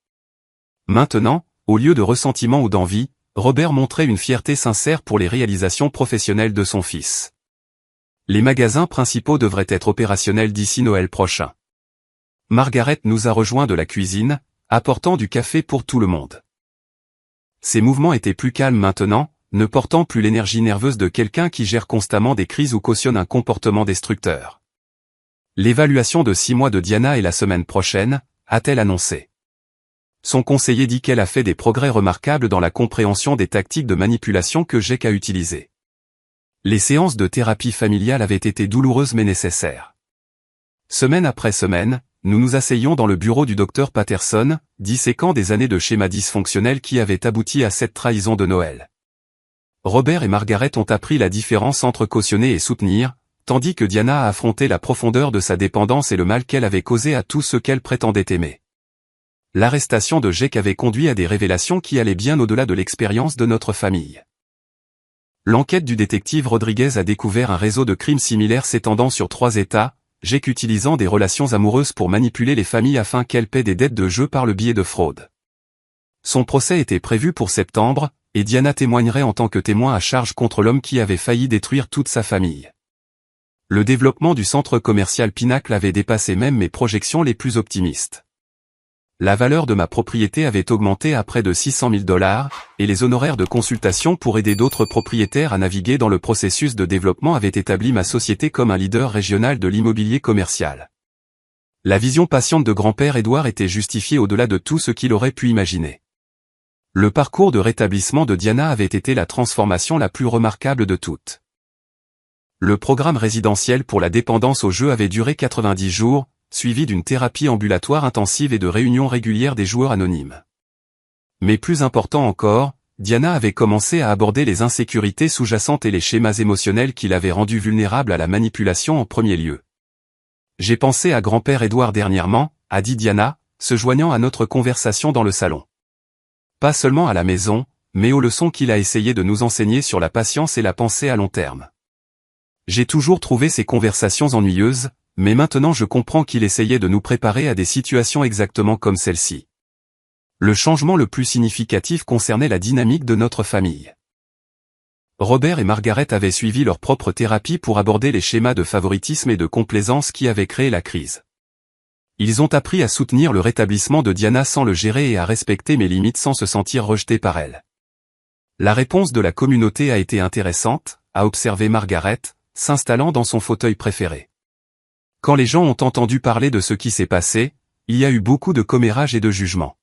Speaker 1: Maintenant, au lieu de ressentiment ou d'envie, Robert montrait une fierté sincère pour les réalisations professionnelles de son fils. Les magasins principaux devraient être opérationnels d'ici Noël prochain. Margaret nous a rejoints de la cuisine, apportant du café pour tout le monde. Ses mouvements étaient plus calmes maintenant, ne portant plus l'énergie nerveuse de quelqu'un qui gère constamment des crises ou cautionne un comportement destructeur. L'évaluation de 6 mois de Diana est la semaine prochaine, a-t-elle annoncé. Son conseiller dit qu'elle a fait des progrès remarquables dans la compréhension des tactiques de manipulation que j'ai qu'à utiliser. Les séances de thérapie familiale avaient été douloureuses mais nécessaires. Semaine après semaine, nous nous asseyons dans le bureau du docteur Patterson, disséquant des années de schémas dysfonctionnels qui avaient abouti à cette trahison de Noël. Robert et Margaret ont appris la différence entre cautionner et soutenir, tandis que Diana a affronté la profondeur de sa dépendance et le mal qu'elle avait causé à tout ce qu'elle prétendait aimer. L'arrestation de Jake avait conduit à des révélations qui allaient bien au-delà de l'expérience de notre famille. L'enquête du détective Rodriguez a découvert un réseau de crimes similaires s'étendant sur 3 États, Jake utilisant des relations amoureuses pour manipuler les familles afin qu'elles paient des dettes de jeu par le biais de fraude. Son procès était prévu pour septembre, et Diana témoignerait en tant que témoin à charge contre l'homme qui avait failli détruire toute sa famille. Le développement du centre commercial Pinacle avait dépassé même mes projections les plus optimistes. La valeur de ma propriété avait augmenté à près de 600 000 $, et les honoraires de consultation pour aider d'autres propriétaires à naviguer dans le processus de développement avaient établi ma société comme un leader régional de l'immobilier commercial. La vision patiente de grand-père Édouard était justifiée au-delà de tout ce qu'il aurait pu imaginer. Le parcours de rétablissement de Diana avait été la transformation la plus remarquable de toutes. Le programme résidentiel pour la dépendance au jeu avait duré 90 jours, suivi d'une thérapie ambulatoire intensive et de réunions régulières des joueurs anonymes. Mais plus important encore, Diana avait commencé à aborder les insécurités sous-jacentes et les schémas émotionnels qui l'avaient rendue vulnérable à la manipulation en premier lieu. J'ai pensé à grand-père Édouard dernièrement, a dit Diana, se joignant à notre conversation dans le salon. Pas seulement à la maison, mais aux leçons qu'il a essayé de nous enseigner sur la patience et la pensée à long terme. J'ai toujours trouvé ces conversations ennuyeuses, mais maintenant je comprends qu'il essayait de nous préparer à des situations exactement comme celle-ci. Le changement le plus significatif concernait la dynamique de notre famille. Robert et Margaret avaient suivi leur propre thérapie pour aborder les schémas de favoritisme et de complaisance qui avaient créé la crise. Ils ont appris à soutenir le rétablissement de Diana sans le gérer et à respecter mes limites sans se sentir rejetés par elle. La réponse de la communauté a été intéressante, a observé Margaret, s'installant dans son fauteuil préféré. Quand les gens ont entendu parler de ce qui s'est passé, il y a eu beaucoup de commérages et de jugements.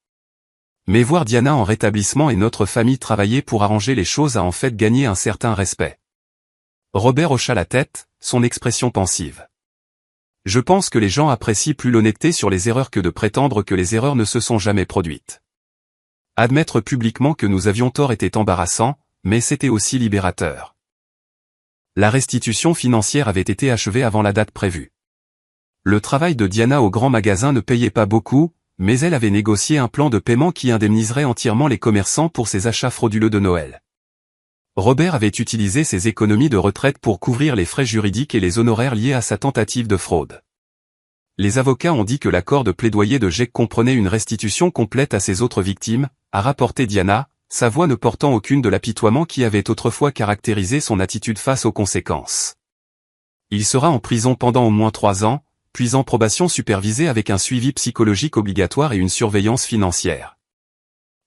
Speaker 1: Mais voir Diana en rétablissement et notre famille travailler pour arranger les choses a en fait gagné un certain respect. Robert hocha la tête, son expression pensive. Je pense que les gens apprécient plus l'honnêteté sur les erreurs que de prétendre que les erreurs ne se sont jamais produites. Admettre publiquement que nous avions tort était embarrassant, mais c'était aussi libérateur. La restitution financière avait été achevée avant la date prévue. Le travail de Diana au grand magasin ne payait pas beaucoup, mais elle avait négocié un plan de paiement qui indemniserait entièrement les commerçants pour ses achats frauduleux de Noël. Robert avait utilisé ses économies de retraite pour couvrir les frais juridiques et les honoraires liés à sa tentative de fraude. Les avocats ont dit que l'accord de plaidoyer de Jake comprenait une restitution complète à ses autres victimes, a rapporté Diana, sa voix ne portant aucune de l'apitoiement qui avait autrefois caractérisé son attitude face aux conséquences. Il sera en prison pendant au moins 3 ans, puis en probation supervisée avec un suivi psychologique obligatoire et une surveillance financière.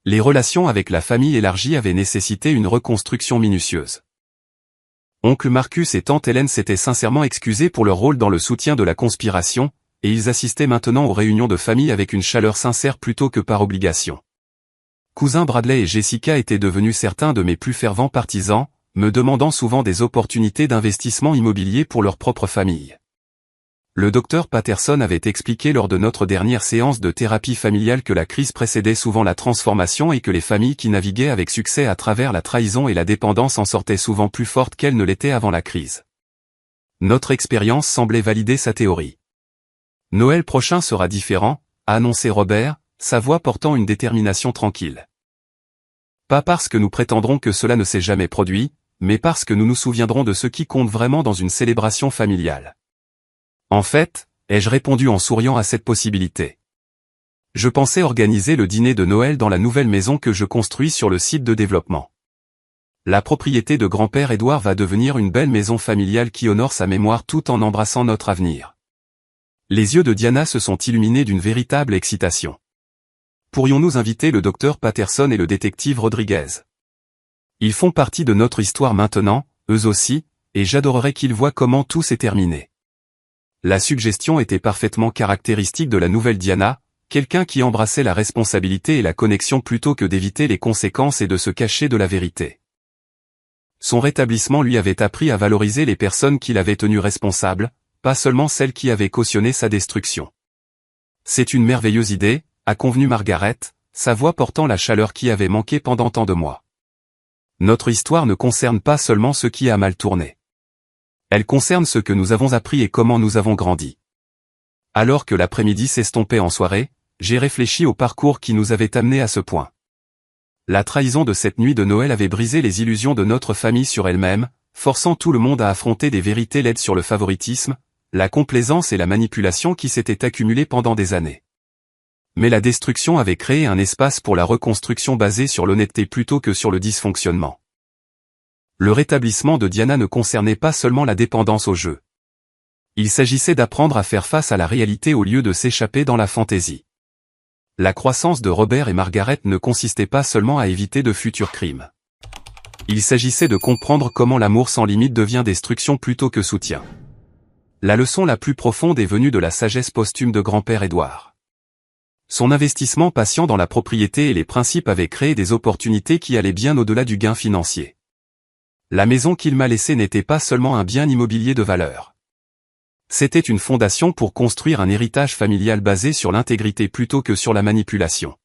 Speaker 1: Les relations avec la famille élargie avaient nécessité une reconstruction minutieuse. Oncle Marcus et tante Hélène s'étaient sincèrement excusés pour leur rôle dans le soutien de la conspiration, et ils assistaient maintenant aux réunions de famille avec une chaleur sincère plutôt que par obligation. Cousins Bradley et Jessica étaient devenus certains de mes plus fervents partisans, me demandant souvent des opportunités d'investissement immobilier pour leur propre famille. Le docteur Patterson avait expliqué lors de notre dernière séance de thérapie familiale que la crise précédait souvent la transformation et que les familles qui naviguaient avec succès à travers la trahison et la dépendance en sortaient souvent plus fortes qu'elles ne l'étaient avant la crise. Notre expérience semblait valider sa théorie. Noël prochain sera différent, a annoncé Robert, sa voix portant une détermination tranquille. Pas parce que nous prétendrons que cela ne s'est jamais produit, mais parce que nous nous souviendrons de ce qui compte vraiment dans une célébration familiale. En fait, ai-je répondu en souriant à cette possibilité. Je pensais organiser le dîner de Noël dans la nouvelle maison que je construis sur le site de développement. La propriété de grand-père Édouard va devenir une belle maison familiale qui honore sa mémoire tout en embrassant notre avenir. Les yeux de Diana se sont illuminés d'une véritable excitation. Pourrions-nous inviter le docteur Patterson et le détective Rodriguez? Ils font partie de notre histoire maintenant, eux aussi, et j'adorerais qu'ils voient comment tout s'est terminé. La suggestion était parfaitement caractéristique de la nouvelle Diana, quelqu'un qui embrassait la responsabilité et la connexion plutôt que d'éviter les conséquences et de se cacher de la vérité. Son rétablissement lui avait appris à valoriser les personnes qu'il avait tenues responsables, pas seulement celles qui avaient cautionné sa destruction. C'est une merveilleuse idée, a convenu Margaret, sa voix portant la chaleur qui avait manqué pendant tant de mois. Notre histoire ne concerne pas seulement ce qui a mal tourné. Elle concerne ce que nous avons appris et comment nous avons grandi. Alors que l'après-midi s'estompait en soirée, j'ai réfléchi au parcours qui nous avait amenés à ce point. La trahison de cette nuit de Noël avait brisé les illusions de notre famille sur elle-même, forçant tout le monde à affronter des vérités laides sur le favoritisme, la complaisance et la manipulation qui s'étaient accumulées pendant des années. Mais la destruction avait créé un espace pour la reconstruction basée sur l'honnêteté plutôt que sur le dysfonctionnement. Le rétablissement de Diana ne concernait pas seulement la dépendance au jeu. Il s'agissait d'apprendre à faire face à la réalité au lieu de s'échapper dans la fantaisie. La croissance de Robert et Margaret ne consistait pas seulement à éviter de futurs crimes. Il s'agissait de comprendre comment l'amour sans limite devient destruction plutôt que soutien. La leçon la plus profonde est venue de la sagesse posthume de grand-père Édouard. Son investissement patient dans la propriété et les principes avait créé des opportunités qui allaient bien au-delà du gain financier. La maison qu'il m'a laissée n'était pas seulement un bien immobilier de valeur. C'était une fondation pour construire un héritage familial basé sur l'intégrité plutôt que sur la manipulation.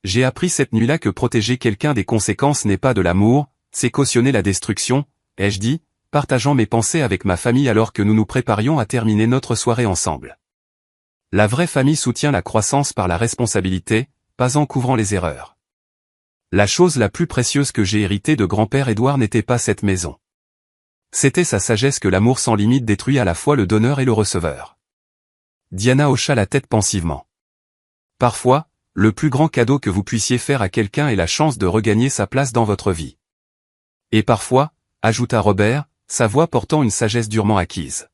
Speaker 1: J'ai appris cette nuit-là que protéger quelqu'un des conséquences n'est pas de l'amour, c'est cautionner la destruction, ai-je dit, partageant mes pensées avec ma famille alors que nous nous préparions à terminer notre soirée ensemble. La vraie famille soutient la croissance par la responsabilité, pas en couvrant les erreurs. La chose la plus précieuse que j'ai héritée de grand-père Édouard n'était pas cette maison. C'était sa sagesse que l'amour sans limite détruit à la fois le donneur et le receveur. Diana hocha la tête pensivement. Parfois, le plus grand cadeau que vous puissiez faire à quelqu'un est la chance de regagner sa place dans votre vie. Et parfois, ajouta Robert, sa voix portant une sagesse durement acquise.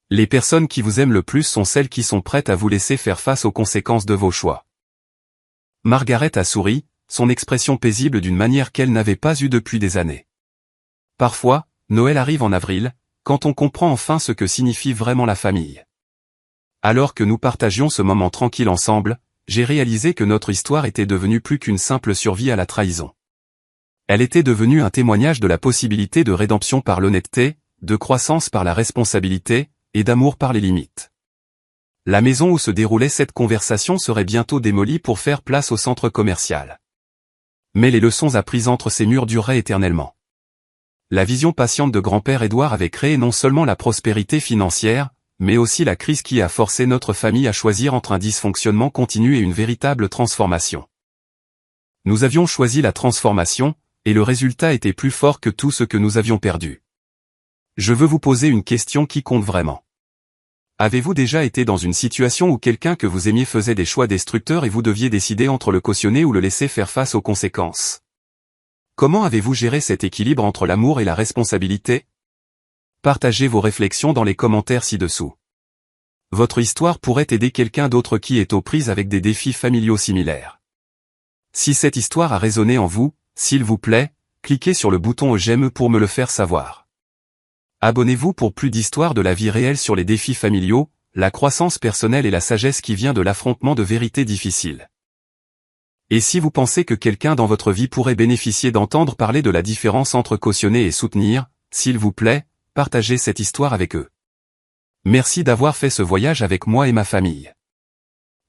Speaker 1: Les personnes qui vous aiment le plus sont celles qui sont prêtes à vous laisser faire face aux conséquences de vos choix. Margaret a souri, son expression paisible d'une manière qu'elle n'avait pas eue depuis des années. Parfois, Noël arrive en avril, quand on comprend enfin ce que signifie vraiment la famille. Alors que nous partagions ce moment tranquille ensemble, j'ai réalisé que notre histoire était devenue plus qu'une simple survie à la trahison. Elle était devenue un témoignage de la possibilité de rédemption par l'honnêteté, de croissance par la responsabilité, et d'amour par les limites. La maison où se déroulait cette conversation serait bientôt démolie pour faire place au centre commercial. Mais les leçons apprises entre ces murs dureraient éternellement. La vision patiente de grand-père Édouard avait créé non seulement la prospérité financière, mais aussi la crise qui a forcé notre famille à choisir entre un dysfonctionnement continu et une véritable transformation. Nous avions choisi la transformation, et le résultat était plus fort que tout ce que nous avions perdu. Je veux vous poser une question qui compte vraiment. Avez-vous déjà été dans une situation où quelqu'un que vous aimiez faisait des choix destructeurs et vous deviez décider entre le cautionner ou le laisser faire face aux conséquences ? Comment avez-vous géré cet équilibre entre l'amour et la responsabilité ? Partagez vos réflexions dans les commentaires ci-dessous. Votre histoire pourrait aider quelqu'un d'autre qui est aux prises avec des défis familiaux similaires. Si cette histoire a résonné en vous, s'il vous plaît, cliquez sur le bouton j'aime pour me le faire savoir. Abonnez-vous pour plus d'histoires de la vie réelle sur les défis familiaux, la croissance personnelle et la sagesse qui vient de l'affrontement de vérités difficiles. Et si vous pensez que quelqu'un dans votre vie pourrait bénéficier d'entendre parler de la différence entre cautionner et soutenir, s'il vous plaît, partagez cette histoire avec eux. Merci d'avoir fait ce voyage avec moi et ma famille.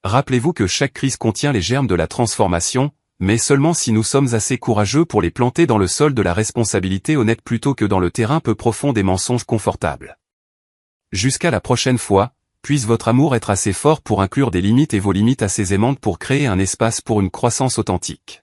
Speaker 1: Rappelez-vous que chaque crise contient les germes de la transformation, mais seulement si nous sommes assez courageux pour les planter dans le sol de la responsabilité honnête plutôt que dans le terrain peu profond des mensonges confortables. Jusqu'à la prochaine fois, puisse votre amour être assez fort pour inclure des limites et vos limites assez aimantes pour créer un espace pour une croissance authentique.